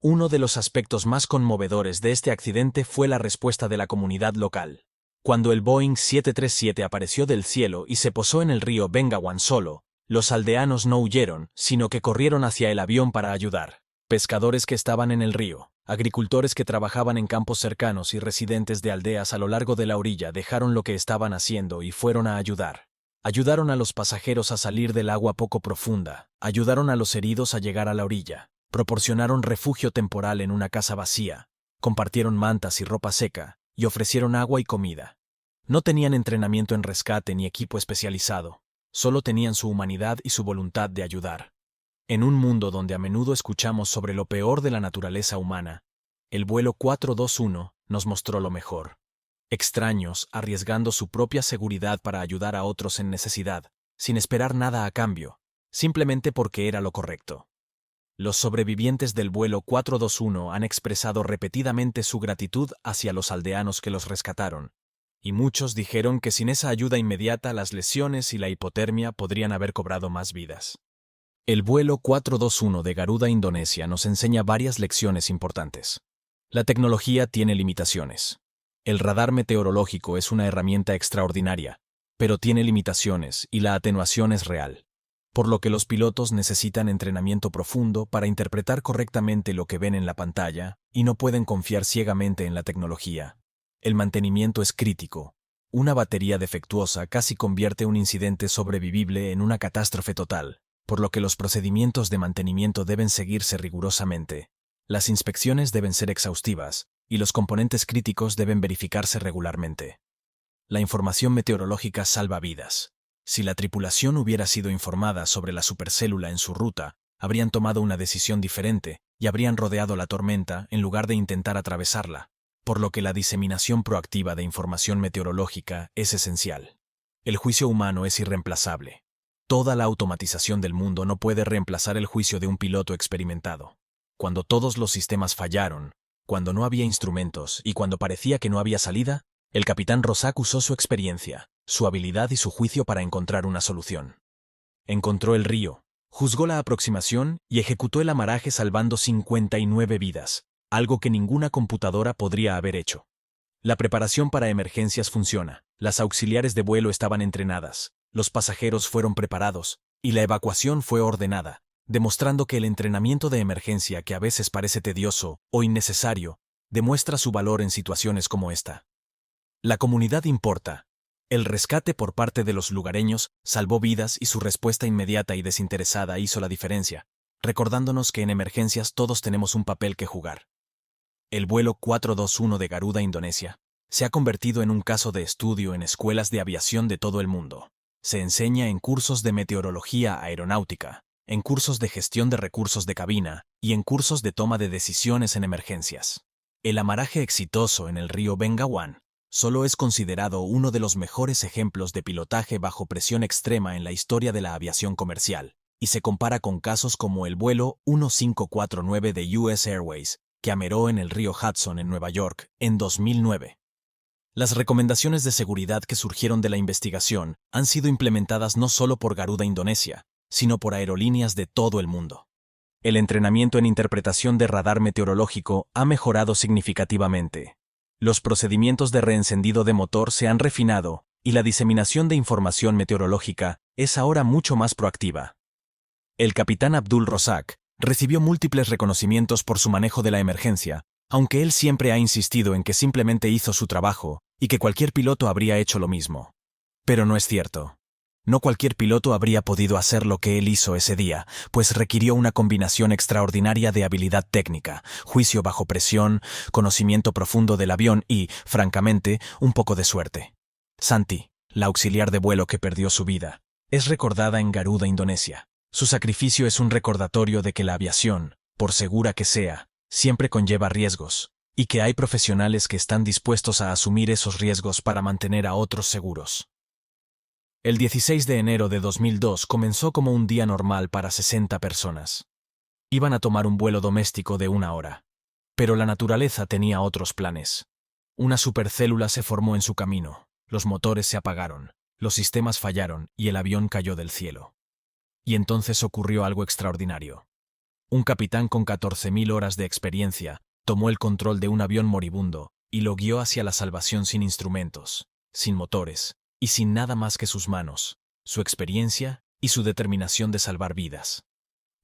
Uno de los aspectos más conmovedores de este accidente fue la respuesta de la comunidad local. Cuando el Boeing 737 apareció del cielo y se posó en el río Bengawan solo, los aldeanos no huyeron, sino que corrieron hacia el avión para ayudar. Pescadores que estaban en el río, agricultores que trabajaban en campos cercanos y residentes de aldeas a lo largo de la orilla dejaron lo que estaban haciendo y fueron a ayudar. Ayudaron a los pasajeros a salir del agua poco profunda, ayudaron a los heridos a llegar a la orilla, proporcionaron refugio temporal en una casa vacía, compartieron mantas y ropa seca, y ofrecieron agua y comida. No tenían entrenamiento en rescate ni equipo especializado, solo tenían su humanidad y su voluntad de ayudar. En un mundo donde a menudo escuchamos sobre lo peor de la naturaleza humana, el vuelo 421 nos mostró lo mejor. Extraños arriesgando su propia seguridad para ayudar a otros en necesidad, sin esperar nada a cambio, simplemente porque era lo correcto. Los sobrevivientes del vuelo 421 han expresado repetidamente su gratitud hacia los aldeanos que los rescataron, y muchos dijeron que sin esa ayuda inmediata las lesiones y la hipotermia podrían haber cobrado más vidas. El vuelo 421 de Garuda, Indonesia, nos enseña varias lecciones importantes. La tecnología tiene limitaciones. El radar meteorológico es una herramienta extraordinaria, pero tiene limitaciones y la atenuación es real, por lo que los pilotos necesitan entrenamiento profundo para interpretar correctamente lo que ven en la pantalla y no pueden confiar ciegamente en la tecnología. El mantenimiento es crítico. Una batería defectuosa casi convierte un incidente sobrevivible en una catástrofe total, por lo que los procedimientos de mantenimiento deben seguirse rigurosamente. Las inspecciones deben ser exhaustivas y los componentes críticos deben verificarse regularmente. La información meteorológica salva vidas. Si la tripulación hubiera sido informada sobre la supercélula en su ruta, habrían tomado una decisión diferente y habrían rodeado la tormenta en lugar de intentar atravesarla, por lo que la diseminación proactiva de información meteorológica es esencial. El juicio humano es irreemplazable. Toda la automatización del mundo no puede reemplazar el juicio de un piloto experimentado. Cuando todos los sistemas fallaron, cuando no había instrumentos y cuando parecía que no había salida, el capitán Rosak usó su experiencia, su habilidad y su juicio para encontrar una solución. Encontró el río, juzgó la aproximación y ejecutó el amaraje salvando 59 vidas, algo que ninguna computadora podría haber hecho. La preparación para emergencias funciona, las auxiliares de vuelo estaban entrenadas, los pasajeros fueron preparados y la evacuación fue ordenada, demostrando que el entrenamiento de emergencia, que a veces parece tedioso o innecesario, demuestra su valor en situaciones como esta. La comunidad importa. El rescate por parte de los lugareños salvó vidas y su respuesta inmediata y desinteresada hizo la diferencia, recordándonos que en emergencias todos tenemos un papel que jugar. El vuelo 421 de Garuda, Indonesia, se ha convertido en un caso de estudio en escuelas de aviación de todo el mundo. Se enseña en cursos de meteorología aeronáutica, en cursos de gestión de recursos de cabina y en cursos de toma de decisiones en emergencias. El amaraje exitoso en el río Bengawan solo es considerado uno de los mejores ejemplos de pilotaje bajo presión extrema en la historia de la aviación comercial, y se compara con casos como el vuelo 1549 de US Airways, que ameró en el río Hudson en Nueva York en 2009. Las recomendaciones de seguridad que surgieron de la investigación han sido implementadas no solo por Garuda, Indonesia, sino por aerolíneas de todo el mundo. El entrenamiento en interpretación de radar meteorológico ha mejorado significativamente. Los procedimientos de reencendido de motor se han refinado y la diseminación de información meteorológica es ahora mucho más proactiva. El capitán Abdul Rosak recibió múltiples reconocimientos por su manejo de la emergencia, aunque él siempre ha insistido en que simplemente hizo su trabajo y que cualquier piloto habría hecho lo mismo. Pero no es cierto. No cualquier piloto habría podido hacer lo que él hizo ese día, pues requirió una combinación extraordinaria de habilidad técnica, juicio bajo presión, conocimiento profundo del avión y, francamente, un poco de suerte. Santi, la auxiliar de vuelo que perdió su vida, es recordada en Garuda, Indonesia. Su sacrificio es un recordatorio de que la aviación, por segura que sea, siempre conlleva riesgos, y que hay profesionales que están dispuestos a asumir esos riesgos para mantener a otros seguros. El 16 de enero de 2002 comenzó como un día normal para 60 personas. Iban a tomar un vuelo doméstico de 1 hora. Pero la naturaleza tenía otros planes. Una supercélula se formó en su camino, los motores se apagaron, los sistemas fallaron y el avión cayó del cielo. Y entonces ocurrió algo extraordinario. Un capitán con 14.000 horas de experiencia tomó el control de un avión moribundo y lo guió hacia la salvación sin instrumentos, sin motores, y sin nada más que sus manos, su experiencia y su determinación de salvar vidas.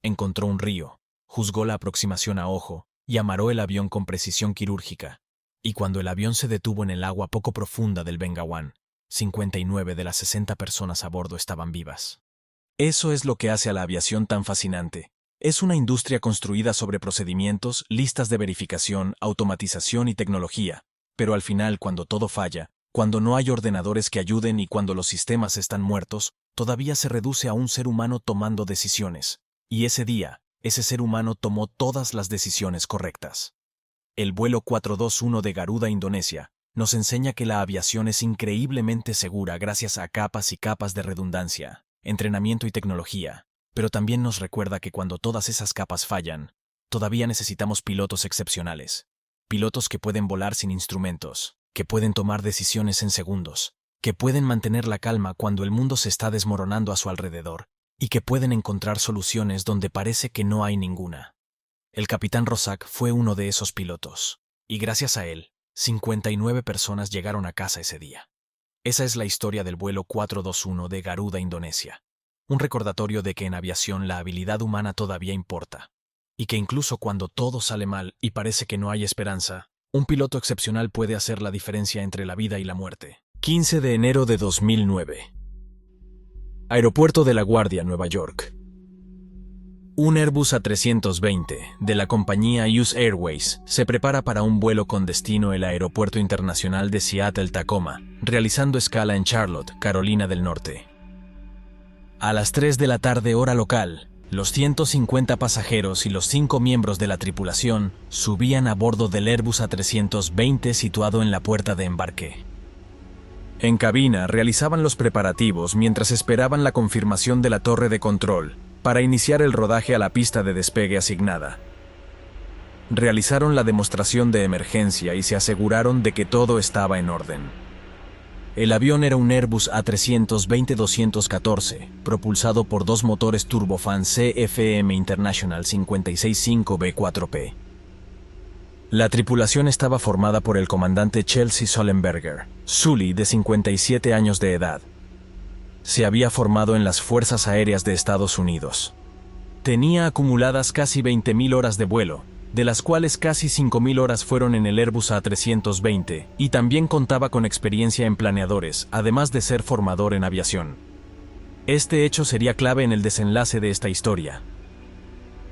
Encontró un río, juzgó la aproximación a ojo y amarró el avión con precisión quirúrgica, y cuando el avión se detuvo en el agua poco profunda del Bengawan, 59 de las 60 personas a bordo estaban vivas. Eso es lo que hace a la aviación tan fascinante. Es una industria construida sobre procedimientos, listas de verificación, automatización y tecnología, pero al final, cuando todo falla, cuando no hay ordenadores que ayuden y cuando los sistemas están muertos, todavía se reduce a un ser humano tomando decisiones. Y ese día, ese ser humano tomó todas las decisiones correctas. El vuelo 421 de Garuda, Indonesia, nos enseña que la aviación es increíblemente segura gracias a capas y capas de redundancia. entrenamiento y tecnología, pero también nos recuerda que cuando todas esas capas fallan, todavía necesitamos pilotos excepcionales. Pilotos que pueden volar sin instrumentos, que pueden tomar decisiones en segundos, que pueden mantener la calma cuando el mundo se está desmoronando a su alrededor, y que pueden encontrar soluciones donde parece que no hay ninguna. El capitán Roszak fue uno de esos pilotos, y gracias a él, 59 personas llegaron a casa ese día. Esa es la historia del vuelo 421 de Garuda, Indonesia. Un recordatorio de que en aviación la habilidad humana todavía importa, y que incluso cuando todo sale mal y parece que no hay esperanza, un piloto excepcional puede hacer la diferencia entre la vida y la muerte. 15 de enero de 2009. Aeropuerto de La Guardia, Nueva York. Un Airbus A320 de la compañía US Airways se prepara para un vuelo con destino el Aeropuerto Internacional de Seattle-Tacoma, realizando escala en Charlotte, Carolina del Norte. A las 3 de la tarde hora local, los 150 pasajeros y los 5 miembros de la tripulación subían a bordo del Airbus A320 situado en la puerta de embarque. En cabina realizaban los preparativos mientras esperaban la confirmación de la torre de control para iniciar el rodaje a la pista de despegue asignada. Realizaron la demostración de emergencia y se aseguraron de que todo estaba en orden. El avión era un Airbus A320-214, propulsado por 2 motores turbofan CFM International 565B4P. La tripulación estaba formada por el comandante Chelsea Sullenberger, Sully, de 57 años de edad. Se había formado en las Fuerzas Aéreas de Estados Unidos. Tenía acumuladas casi 20.000 horas de vuelo, de las cuales casi 5.000 horas fueron en el Airbus A320, y también contaba con experiencia en planeadores, además de ser formador en aviación. Este hecho sería clave en el desenlace de esta historia.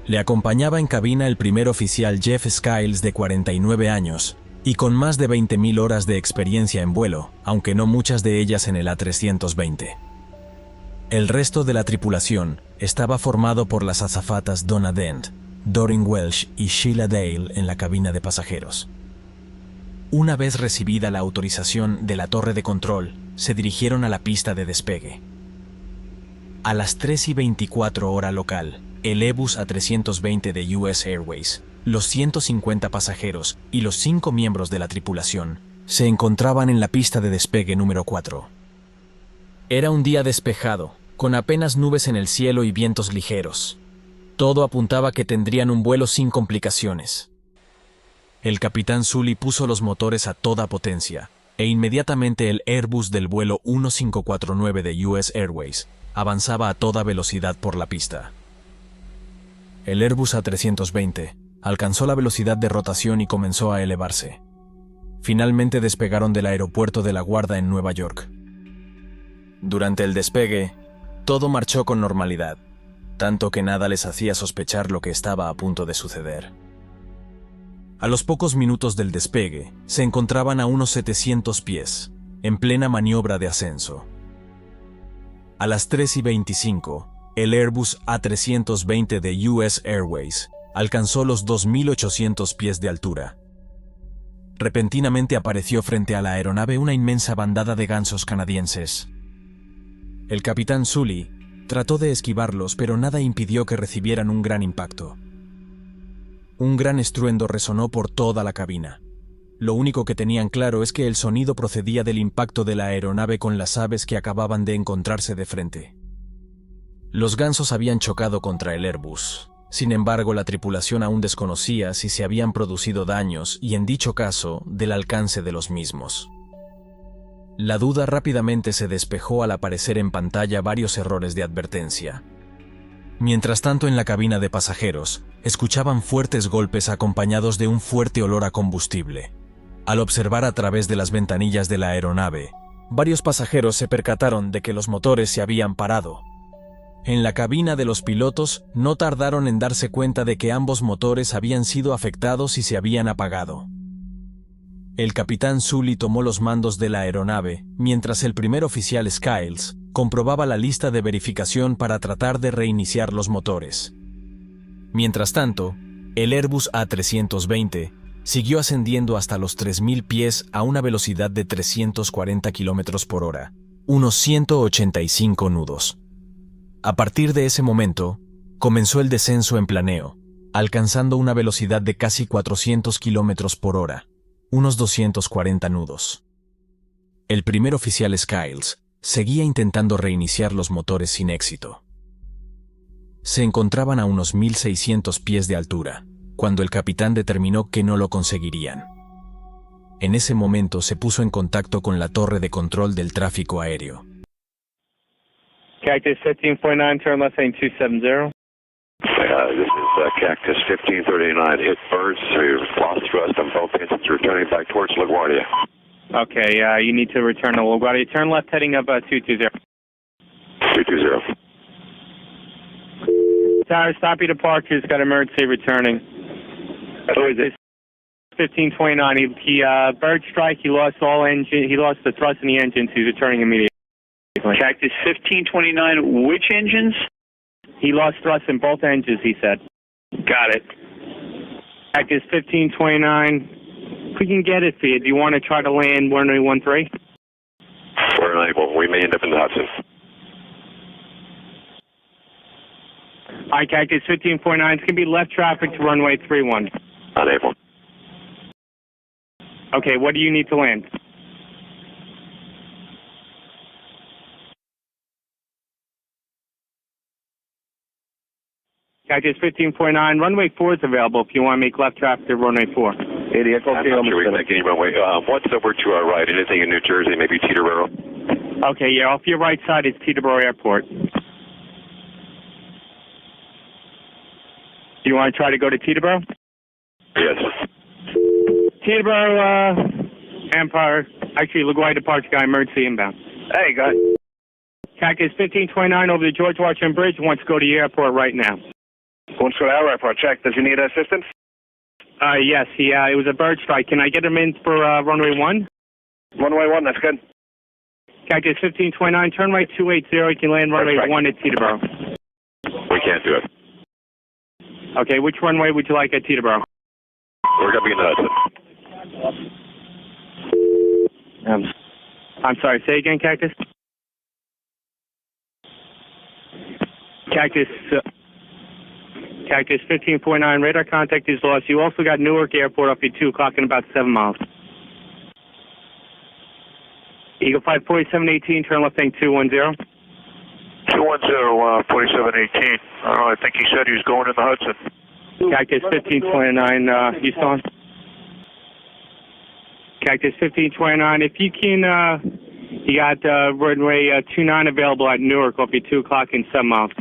Le acompañaba en cabina el primer oficial Jeff Skiles, de 49 años, y con más de 20.000 horas de experiencia en vuelo, aunque no muchas de ellas en el A320. El resto de la tripulación estaba formado por las azafatas Donna Dent, Doreen Welsh y Sheila Dale en la cabina de pasajeros. Una vez recibida la autorización de la torre de control, se dirigieron a la pista de despegue. A las 3:24 hora local, el Airbus A320 de US Airways, los 150 pasajeros y los 5 miembros de la tripulación se encontraban en la pista de despegue número 4. Era un día despejado, con apenas nubes en el cielo y vientos ligeros. Todo apuntaba que tendrían un vuelo sin complicaciones. El capitán Sully puso los motores a toda potencia, e inmediatamente el Airbus del vuelo 1549 de US Airways avanzaba a toda velocidad por la pista. El Airbus A320 alcanzó la velocidad de rotación y comenzó a elevarse. Finalmente despegaron del aeropuerto de La Guardia en Nueva York. Durante el despegue, todo marchó con normalidad, tanto que nada les hacía sospechar lo que estaba a punto de suceder. A los pocos minutos del despegue, se encontraban a unos 700 pies, en plena maniobra de ascenso. A las 3:25, el Airbus A320 de US Airways alcanzó los 2.800 pies de altura. Repentinamente apareció frente a la aeronave una inmensa bandada de gansos canadienses. El capitán Sully trató de esquivarlos, pero nada impidió que recibieran un gran impacto. Un gran estruendo resonó por toda la cabina. Lo único que tenían claro es que el sonido procedía del impacto de la aeronave con las aves que acababan de encontrarse de frente. Los gansos habían chocado contra el Airbus. Sin embargo, la tripulación aún desconocía si se habían producido daños y, en dicho caso, del alcance de los mismos. La duda rápidamente se despejó al aparecer en pantalla varios errores de advertencia. Mientras tanto, en la cabina de pasajeros, escuchaban fuertes golpes acompañados de un fuerte olor a combustible. Al observar a través de las ventanillas de la aeronave, varios pasajeros se percataron de que los motores se habían parado. En la cabina de los pilotos no tardaron en darse cuenta de que ambos motores habían sido afectados y se habían apagado. El capitán Sully tomó los mandos de la aeronave, mientras el primer oficial Skiles comprobaba la lista de verificación para tratar de reiniciar los motores. Mientras tanto, el Airbus A320 siguió ascendiendo hasta los 3.000 pies a una velocidad de 340 km por hora, unos 185 nudos. A partir de ese momento, comenzó el descenso en planeo, alcanzando una velocidad de casi 400 kilómetros por hora, unos 240 nudos. El primer oficial Skiles seguía intentando reiniciar los motores sin éxito. Se encontraban a unos 1600 pies de altura, cuando el capitán determinó que no lo conseguirían. En ese momento se puso en contacto con la torre de control del tráfico aéreo. Cactus 1549, turn left heading 270. This is Cactus 1539. Hit birds. We've lost thrust on both engines, returning back towards LaGuardia. Okay, you need to return to LaGuardia. Turn left heading up 220. 220. Tower, stop your departures. Got emergency returning. Who is it? 1529. He bird strike. He lost all engine. He lost the thrust in the engines. He's returning immediately. Cactus 1529. Which engines? He lost thrust in both engines, he said. Got it. Cactus 1529. If we can get it for you, do you want to try to land 1013? We're unable. We may end up in the Hudson. All right, Cactus 1549. It's going to be left traffic to runway 31. Unable. Okay, what do you need to land? Cactus 1549. Runway 4 is available if you want to make left traffic to runway 4. Idiot. I'm not sure we can make any runway. What's over to our right? Anything in New Jersey? Maybe Teterboro? Okay, yeah, off your right side is Teterboro Airport. Do you want to try to go to Teterboro? Yes. Teterboro, Empire. Actually, LaGuardia departure guy, emergency inbound. Hey, guys. Cactus 1529 over the George Washington Bridge. Wants to go to the airport right now. Wants to go to our airport. Check. Does he need assistance? Yes, it was a bird strike. Can I get him in for runway 1? Runway 1, that's good. Cactus 1529, turn right 280. You can land runway 1 at Teterboro. We can't do it. Okay, which runway would you like at Teterboro? We're going to be in the Hudson. I'm sorry, say again, Cactus? Cactus 1549, radar contact is lost. You also got Newark Airport up at 2 o'clock in about 7 miles. Eagle 54718, turn left heading 210. 210, 4718. I think he said he was going in the Hudson. Cactus 1529, you still on? Cactus 1529, if you can, you got runway 29 available at Newark up at 2 o'clock in 7 miles.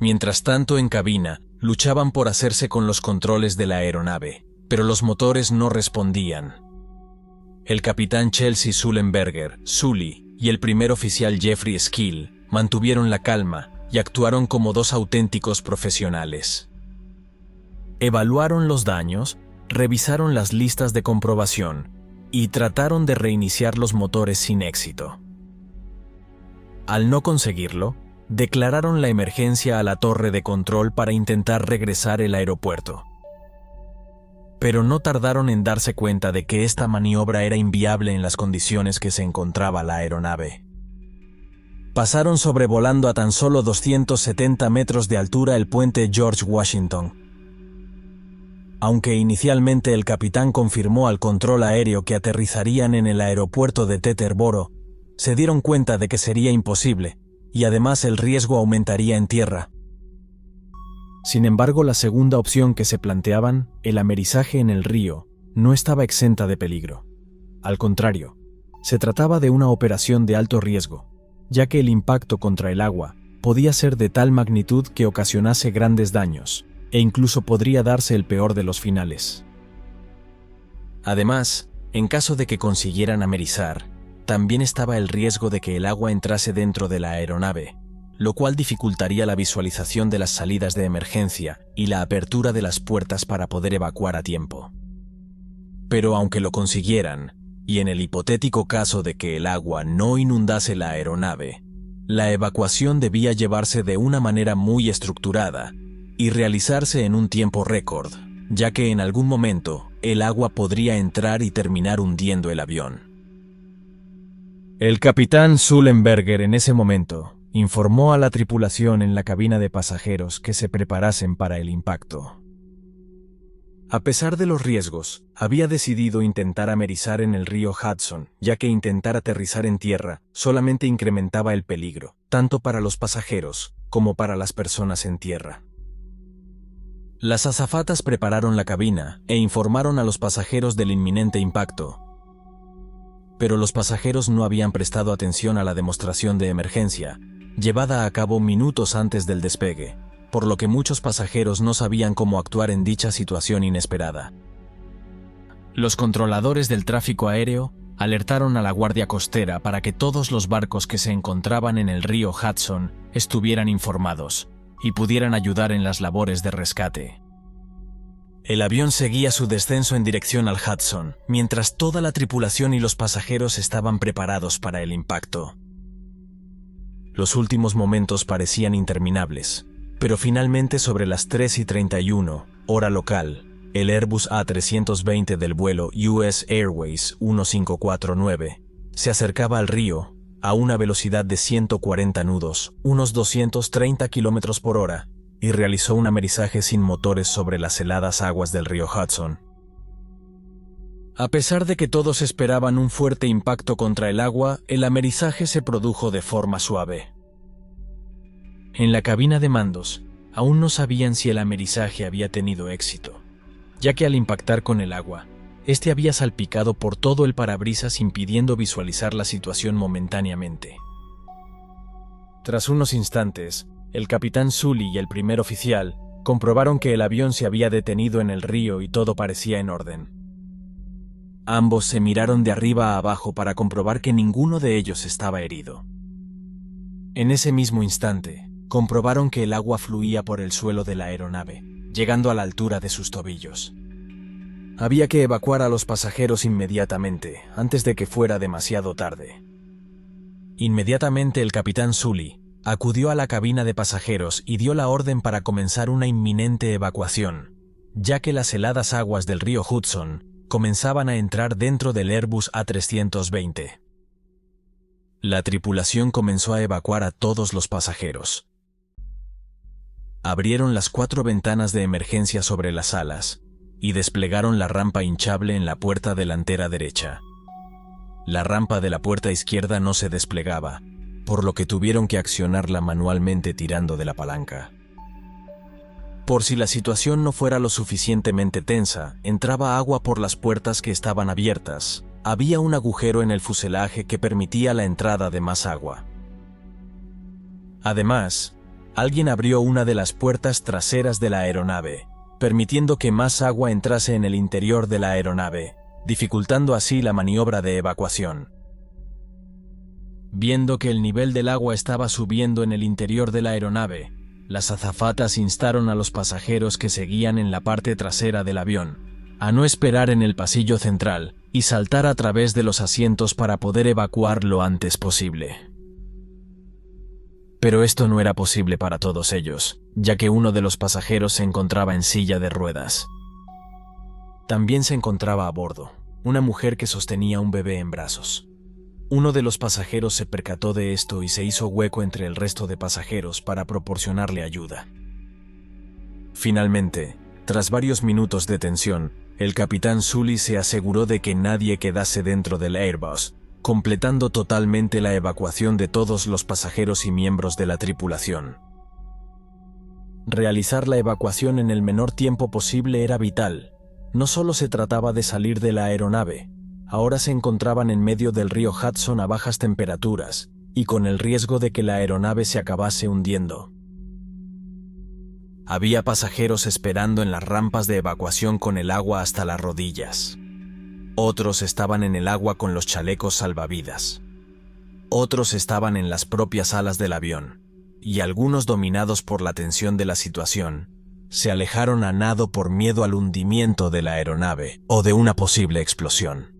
Mientras tanto, en cabina, luchaban por hacerse con los controles de la aeronave, pero los motores no respondían. El capitán Chelsea Sullenberger, Sully, y el primer oficial Jeffrey Skill mantuvieron la calma y actuaron como dos auténticos profesionales. Evaluaron los daños, revisaron las listas de comprobación y trataron de reiniciar los motores sin éxito. Al no conseguirlo, declararon la emergencia a la torre de control para intentar regresar el aeropuerto. Pero no tardaron en darse cuenta de que esta maniobra era inviable en las condiciones que se encontraba la aeronave. Pasaron sobrevolando a tan solo 270 metros de altura el puente George Washington. Aunque inicialmente el capitán confirmó al control aéreo que aterrizarían en el aeropuerto de Teterboro, se dieron cuenta de que sería imposible, y además el riesgo aumentaría en tierra. Sin embargo, la segunda opción que se planteaban, el amerizaje en el río, no estaba exenta de peligro. Al contrario, se trataba de una operación de alto riesgo, ya que el impacto contra el agua podía ser de tal magnitud que ocasionase grandes daños, e incluso podría darse el peor de los finales. Además, en caso de que consiguieran amerizar, también estaba el riesgo de que el agua entrase dentro de la aeronave, lo cual dificultaría la visualización de las salidas de emergencia y la apertura de las puertas para poder evacuar a tiempo. Pero aunque lo consiguieran, y en el hipotético caso de que el agua no inundase la aeronave, la evacuación debía llevarse de una manera muy estructurada y realizarse en un tiempo récord, ya que en algún momento el agua podría entrar y terminar hundiendo el avión. El capitán Sullenberger en ese momento informó a la tripulación en la cabina de pasajeros que se preparasen para el impacto. A pesar de los riesgos, había decidido intentar amerizar en el río Hudson, ya que intentar aterrizar en tierra solamente incrementaba el peligro, tanto para los pasajeros como para las personas en tierra. Las azafatas prepararon la cabina e informaron a los pasajeros del inminente impacto. Pero los pasajeros no habían prestado atención a la demostración de emergencia, llevada a cabo minutos antes del despegue, por lo que muchos pasajeros no sabían cómo actuar en dicha situación inesperada. Los controladores del tráfico aéreo alertaron a la Guardia Costera para que todos los barcos que se encontraban en el río Hudson estuvieran informados y pudieran ayudar en las labores de rescate. El avión seguía su descenso en dirección al Hudson, mientras toda la tripulación y los pasajeros estaban preparados para el impacto. Los últimos momentos parecían interminables, pero finalmente sobre las 3:31, hora local, el Airbus A320 del vuelo US Airways 1549 se acercaba al río a una velocidad de 140 nudos, unos 230 km por hora, y realizó un amerizaje sin motores sobre las heladas aguas del río Hudson. A pesar de que todos esperaban un fuerte impacto contra el agua, el amerizaje se produjo de forma suave. En la cabina de mandos, aún no sabían si el amerizaje había tenido éxito, ya que al impactar con el agua, este había salpicado por todo el parabrisas impidiendo visualizar la situación momentáneamente. Tras unos instantes, el capitán Sully y el primer oficial comprobaron que el avión se había detenido en el río y todo parecía en orden. Ambos se miraron de arriba a abajo para comprobar que ninguno de ellos estaba herido. En ese mismo instante, comprobaron que el agua fluía por el suelo de la aeronave, llegando a la altura de sus tobillos. Había que evacuar a los pasajeros inmediatamente, antes de que fuera demasiado tarde. Inmediatamente el capitán Sully acudió a la cabina de pasajeros y dio la orden para comenzar una inminente evacuación, ya que las heladas aguas del río Hudson comenzaban a entrar dentro del Airbus A320. La tripulación comenzó a evacuar a todos los pasajeros. Abrieron las 4 ventanas de emergencia sobre las alas y desplegaron la rampa hinchable en la puerta delantera derecha. La rampa de la puerta izquierda no se desplegaba, por lo que tuvieron que accionarla manualmente tirando de la palanca. Por si la situación no fuera lo suficientemente tensa, entraba agua por las puertas que estaban abiertas. Había un agujero en el fuselaje que permitía la entrada de más agua. Además, alguien abrió una de las puertas traseras de la aeronave, permitiendo que más agua entrase en el interior de la aeronave, dificultando así la maniobra de evacuación. Viendo que el nivel del agua estaba subiendo en el interior de la aeronave, las azafatas instaron a los pasajeros que seguían en la parte trasera del avión a no esperar en el pasillo central y saltar a través de los asientos para poder evacuar lo antes posible. Pero esto no era posible para todos ellos, ya que uno de los pasajeros se encontraba en silla de ruedas. También se encontraba a bordo una mujer que sostenía un bebé en brazos. Uno de los pasajeros se percató de esto y se hizo hueco entre el resto de pasajeros para proporcionarle ayuda. Finalmente, tras varios minutos de tensión, el capitán Sully se aseguró de que nadie quedase dentro del Airbus, completando totalmente la evacuación de todos los pasajeros y miembros de la tripulación. Realizar la evacuación en el menor tiempo posible era vital. No solo se trataba de salir de la aeronave, ahora se encontraban en medio del río Hudson a bajas temperaturas y con el riesgo de que la aeronave se acabase hundiendo. Había pasajeros esperando en las rampas de evacuación con el agua hasta las rodillas. Otros estaban en el agua con los chalecos salvavidas. Otros estaban en las propias alas del avión, y algunos, dominados por la tensión de la situación, se alejaron a nado por miedo al hundimiento de la aeronave o de una posible explosión.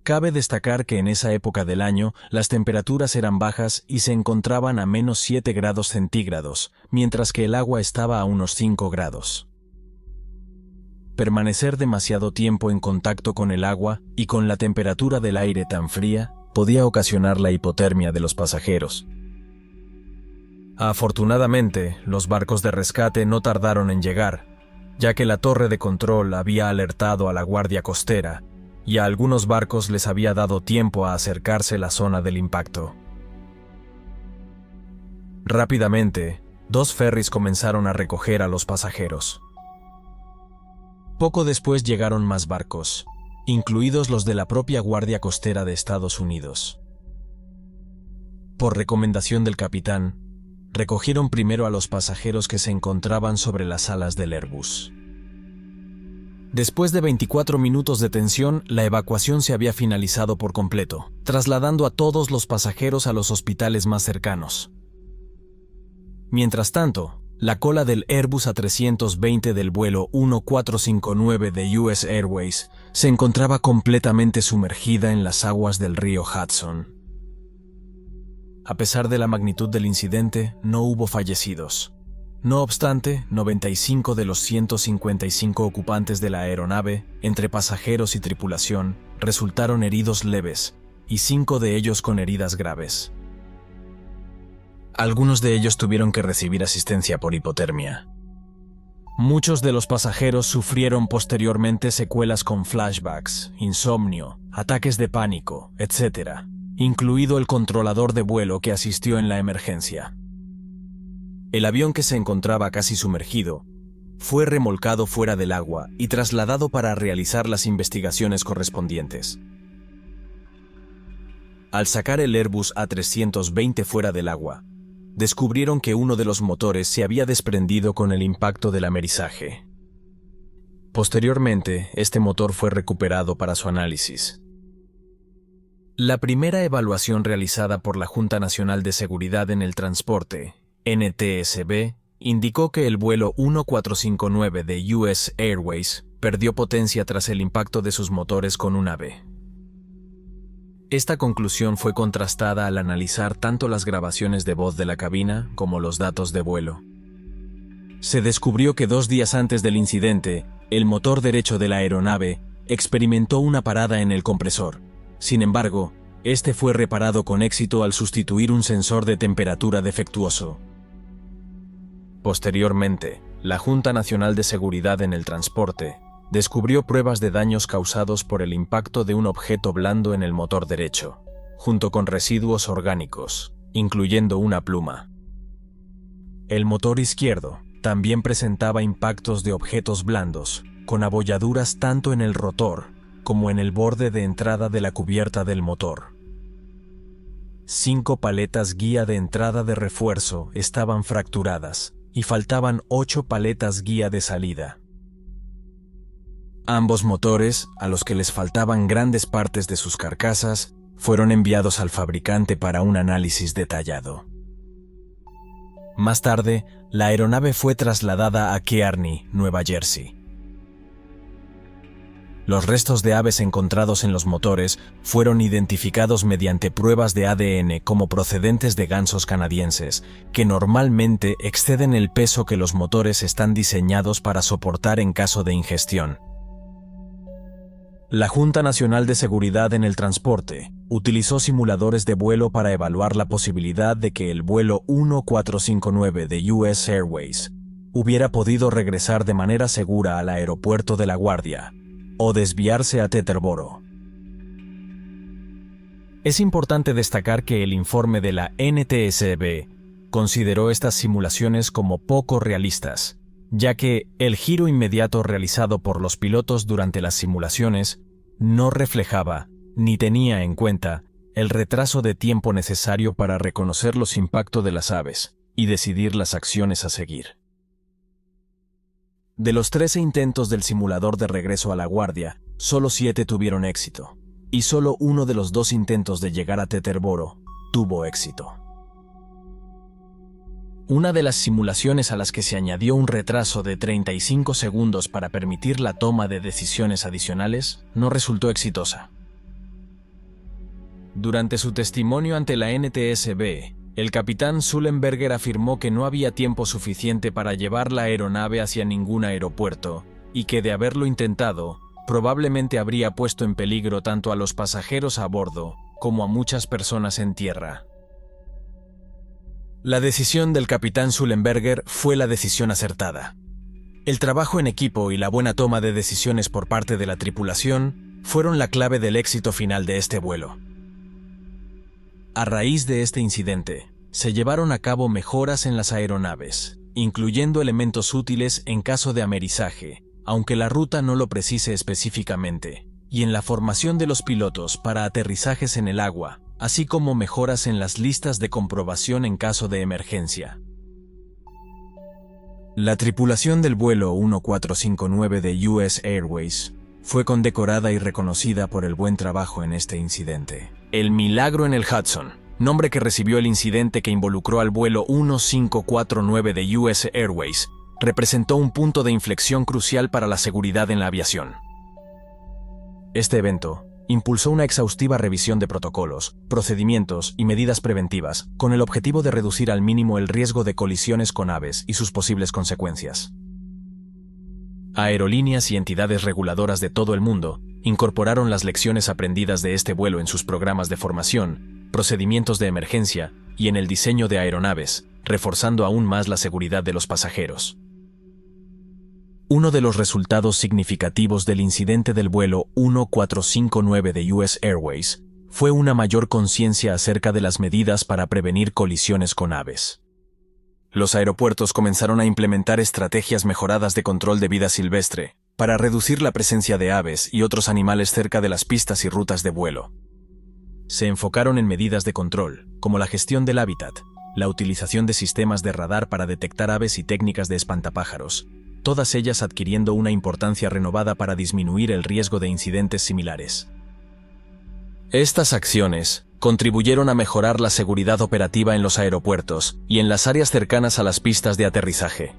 Cabe destacar que en esa época del año las temperaturas eran bajas y se encontraban a menos 7 grados centígrados, mientras que el agua estaba a unos 5 grados. Permanecer demasiado tiempo en contacto con el agua y con la temperatura del aire tan fría podía ocasionar la hipotermia de los pasajeros. Afortunadamente, los barcos de rescate no tardaron en llegar, ya que la torre de control había alertado a la guardia costera y a algunos barcos les había dado tiempo a acercarse a la zona del impacto. Rápidamente, 2 ferries comenzaron a recoger a los pasajeros. Poco después llegaron más barcos, incluidos los de la propia Guardia Costera de Estados Unidos. Por recomendación del capitán, recogieron primero a los pasajeros que se encontraban sobre las alas del Airbus. Después de 24 minutos de tensión, la evacuación se había finalizado por completo, trasladando a todos los pasajeros a los hospitales más cercanos. Mientras tanto, la cola del Airbus A320 del vuelo 1459 de US Airways se encontraba completamente sumergida en las aguas del río Hudson. A pesar de la magnitud del incidente, no hubo fallecidos. No obstante, 95 de los 155 ocupantes de la aeronave, entre pasajeros y tripulación, resultaron heridos leves, y 5 de ellos con heridas graves. Algunos de ellos tuvieron que recibir asistencia por hipotermia. Muchos de los pasajeros sufrieron posteriormente secuelas con flashbacks, insomnio, ataques de pánico, etc., incluido el controlador de vuelo que asistió en la emergencia. El avión, que se encontraba casi sumergido, fue remolcado fuera del agua y trasladado para realizar las investigaciones correspondientes. Al sacar el Airbus A320 fuera del agua, descubrieron que uno de los motores se había desprendido con el impacto del amerizaje. Posteriormente, este motor fue recuperado para su análisis. La primera evaluación realizada por la Junta Nacional de Seguridad en el Transporte, NTSB, indicó que el vuelo 1459 de US Airways perdió potencia tras el impacto de sus motores con un ave. Esta conclusión fue contrastada al analizar tanto las grabaciones de voz de la cabina como los datos de vuelo. Se descubrió que 2 días antes del incidente, el motor derecho de la aeronave experimentó una parada en el compresor. Sin embargo, este fue reparado con éxito al sustituir un sensor de temperatura defectuoso. Posteriormente, la Junta Nacional de Seguridad en el Transporte descubrió pruebas de daños causados por el impacto de un objeto blando en el motor derecho, junto con residuos orgánicos, incluyendo una pluma. El motor izquierdo también presentaba impactos de objetos blandos, con abolladuras tanto en el rotor como en el borde de entrada de la cubierta del motor. 5 paletas guía de entrada de refuerzo estaban fracturadas y faltaban 8 paletas guía de salida. Ambos motores, a los que les faltaban grandes partes de sus carcasas, fueron enviados al fabricante para un análisis detallado. Más tarde, la aeronave fue trasladada a Kearney, Nueva Jersey. Los restos de aves encontrados en los motores fueron identificados mediante pruebas de ADN como procedentes de gansos canadienses, que normalmente exceden el peso que los motores están diseñados para soportar en caso de ingestión. La Junta Nacional de Seguridad en el Transporte utilizó simuladores de vuelo para evaluar la posibilidad de que el vuelo 1459 de US Airways hubiera podido regresar de manera segura al aeropuerto de La Guardia o desviarse a Teterboro. Es importante destacar que el informe de la NTSB consideró estas simulaciones como poco realistas, ya que el giro inmediato realizado por los pilotos durante las simulaciones no reflejaba ni tenía en cuenta el retraso de tiempo necesario para reconocer los impactos de las aves y decidir las acciones a seguir. De los 13 intentos del simulador de regreso a La Guardia, solo 7 tuvieron éxito, y solo uno de los 2 intentos de llegar a Teterboro tuvo éxito. Una de las simulaciones a las que se añadió un retraso de 35 segundos para permitir la toma de decisiones adicionales no resultó exitosa. Durante su testimonio ante la NTSB, el capitán Sullenberger afirmó que no había tiempo suficiente para llevar la aeronave hacia ningún aeropuerto y que, de haberlo intentado, probablemente habría puesto en peligro tanto a los pasajeros a bordo como a muchas personas en tierra. La decisión del capitán Sullenberger fue la decisión acertada. El trabajo en equipo y la buena toma de decisiones por parte de la tripulación fueron la clave del éxito final de este vuelo. A raíz de este incidente, se llevaron a cabo mejoras en las aeronaves, incluyendo elementos útiles en caso de amerizaje, aunque la ruta no lo precise específicamente, y en la formación de los pilotos para aterrizajes en el agua, así como mejoras en las listas de comprobación en caso de emergencia. La tripulación del vuelo 1459 de US Airways fue condecorada y reconocida por el buen trabajo en este incidente. El milagro en el Hudson, nombre que recibió el incidente que involucró al vuelo 1549 de US Airways, representó un punto de inflexión crucial para la seguridad en la aviación. Este evento impulsó una exhaustiva revisión de protocolos, procedimientos y medidas preventivas, con el objetivo de reducir al mínimo el riesgo de colisiones con aves y sus posibles consecuencias. Aerolíneas y entidades reguladoras de todo el mundo incorporaron las lecciones aprendidas de este vuelo en sus programas de formación, procedimientos de emergencia y en el diseño de aeronaves, reforzando aún más la seguridad de los pasajeros. Uno de los resultados significativos del incidente del vuelo 1459 de US Airways fue una mayor conciencia acerca de las medidas para prevenir colisiones con aves. Los aeropuertos comenzaron a implementar estrategias mejoradas de control de vida silvestre para reducir la presencia de aves y otros animales cerca de las pistas y rutas de vuelo. Se enfocaron en medidas de control, como la gestión del hábitat, la utilización de sistemas de radar para detectar aves y técnicas de espantapájaros, todas ellas adquiriendo una importancia renovada para disminuir el riesgo de incidentes similares. Estas acciones contribuyeron a mejorar la seguridad operativa en los aeropuertos y en las áreas cercanas a las pistas de aterrizaje.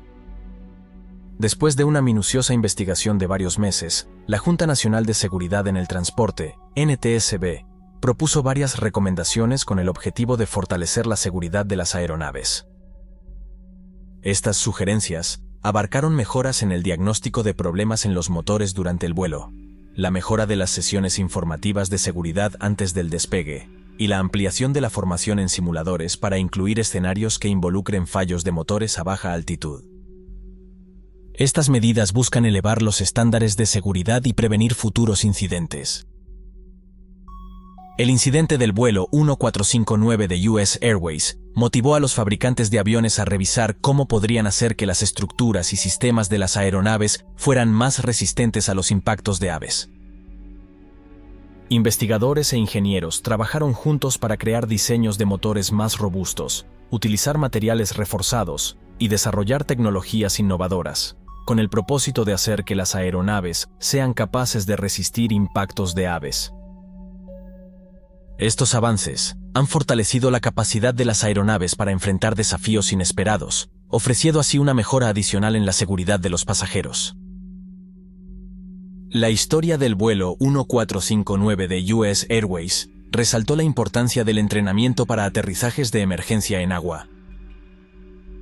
Después de una minuciosa investigación de varios meses, la Junta Nacional de Seguridad en el Transporte, NTSB, propuso varias recomendaciones con el objetivo de fortalecer la seguridad de las aeronaves. Estas sugerencias abarcaron mejoras en el diagnóstico de problemas en los motores durante el vuelo, la mejora de las sesiones informativas de seguridad antes del despegue, y la ampliación de la formación en simuladores para incluir escenarios que involucren fallos de motores a baja altitud. Estas medidas buscan elevar los estándares de seguridad y prevenir futuros incidentes. El incidente del vuelo 1459 de US Airways motivó a los fabricantes de aviones a revisar cómo podrían hacer que las estructuras y sistemas de las aeronaves fueran más resistentes a los impactos de aves. Investigadores e ingenieros trabajaron juntos para crear diseños de motores más robustos, utilizar materiales reforzados y desarrollar tecnologías innovadoras, con el propósito de hacer que las aeronaves sean capaces de resistir impactos de aves. Estos avances han fortalecido la capacidad de las aeronaves para enfrentar desafíos inesperados, ofreciendo así una mejora adicional en la seguridad de los pasajeros. La historia del vuelo 1459 de US Airways resaltó la importancia del entrenamiento para aterrizajes de emergencia en agua.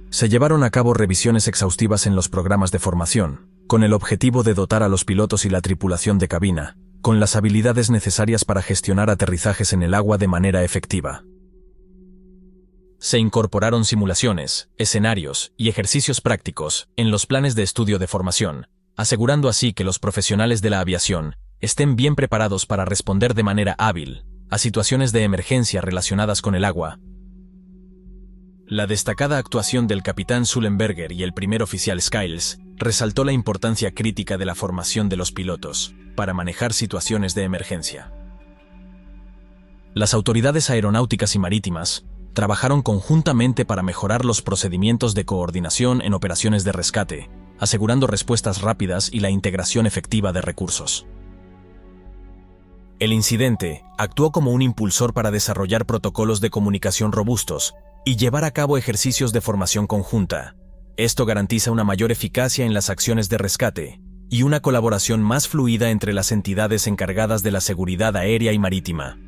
Se llevaron a cabo revisiones exhaustivas en los programas de formación, con el objetivo de dotar a los pilotos y la tripulación de cabina con las habilidades necesarias para gestionar aterrizajes en el agua de manera efectiva. Se incorporaron simulaciones, escenarios y ejercicios prácticos en los planes de estudio de formación, asegurando así que los profesionales de la aviación estén bien preparados para responder de manera hábil a situaciones de emergencia relacionadas con el agua. La destacada actuación del capitán Sullenberger y el primer oficial Skiles resaltó la importancia crítica de la formación de los pilotos para manejar situaciones de emergencia. Las autoridades aeronáuticas y marítimas trabajaron conjuntamente para mejorar los procedimientos de coordinación en operaciones de rescate, asegurando respuestas rápidas y la integración efectiva de recursos. El incidente actuó como un impulsor para desarrollar protocolos de comunicación robustos y llevar a cabo ejercicios de formación conjunta. Esto garantiza una mayor eficacia en las acciones de rescate y una colaboración más fluida entre las entidades encargadas de la seguridad aérea y marítima.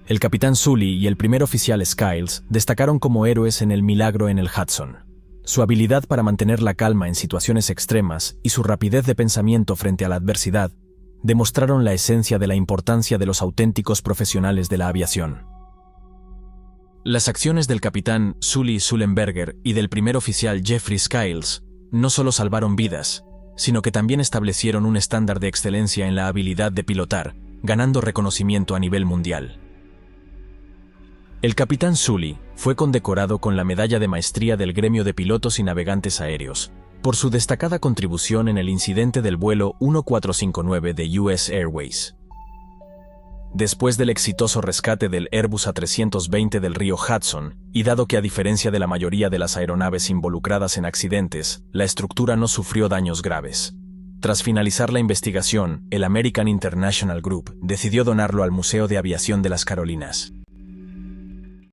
El capitán Sully y el primer oficial Skiles destacaron como héroes en el milagro en el Hudson. Su habilidad para mantener la calma en situaciones extremas y su rapidez de pensamiento frente a la adversidad demostraron la esencia de la importancia de los auténticos profesionales de la aviación. Las acciones del capitán Sully Sullenberger y del primer oficial Jeffrey Skiles no solo salvaron vidas, sino que también establecieron un estándar de excelencia en la habilidad de pilotar, ganando reconocimiento a nivel mundial. El capitán Sully fue condecorado con la Medalla de Maestría del Gremio de Pilotos y Navegantes Aéreos por su destacada contribución en el incidente del vuelo 1459 de US Airways. Después del exitoso rescate del Airbus A320 del río Hudson, y dado que a diferencia de la mayoría de las aeronaves involucradas en accidentes, la estructura no sufrió daños graves. Tras finalizar la investigación, el American International Group decidió donarlo al Museo de Aviación de las Carolinas.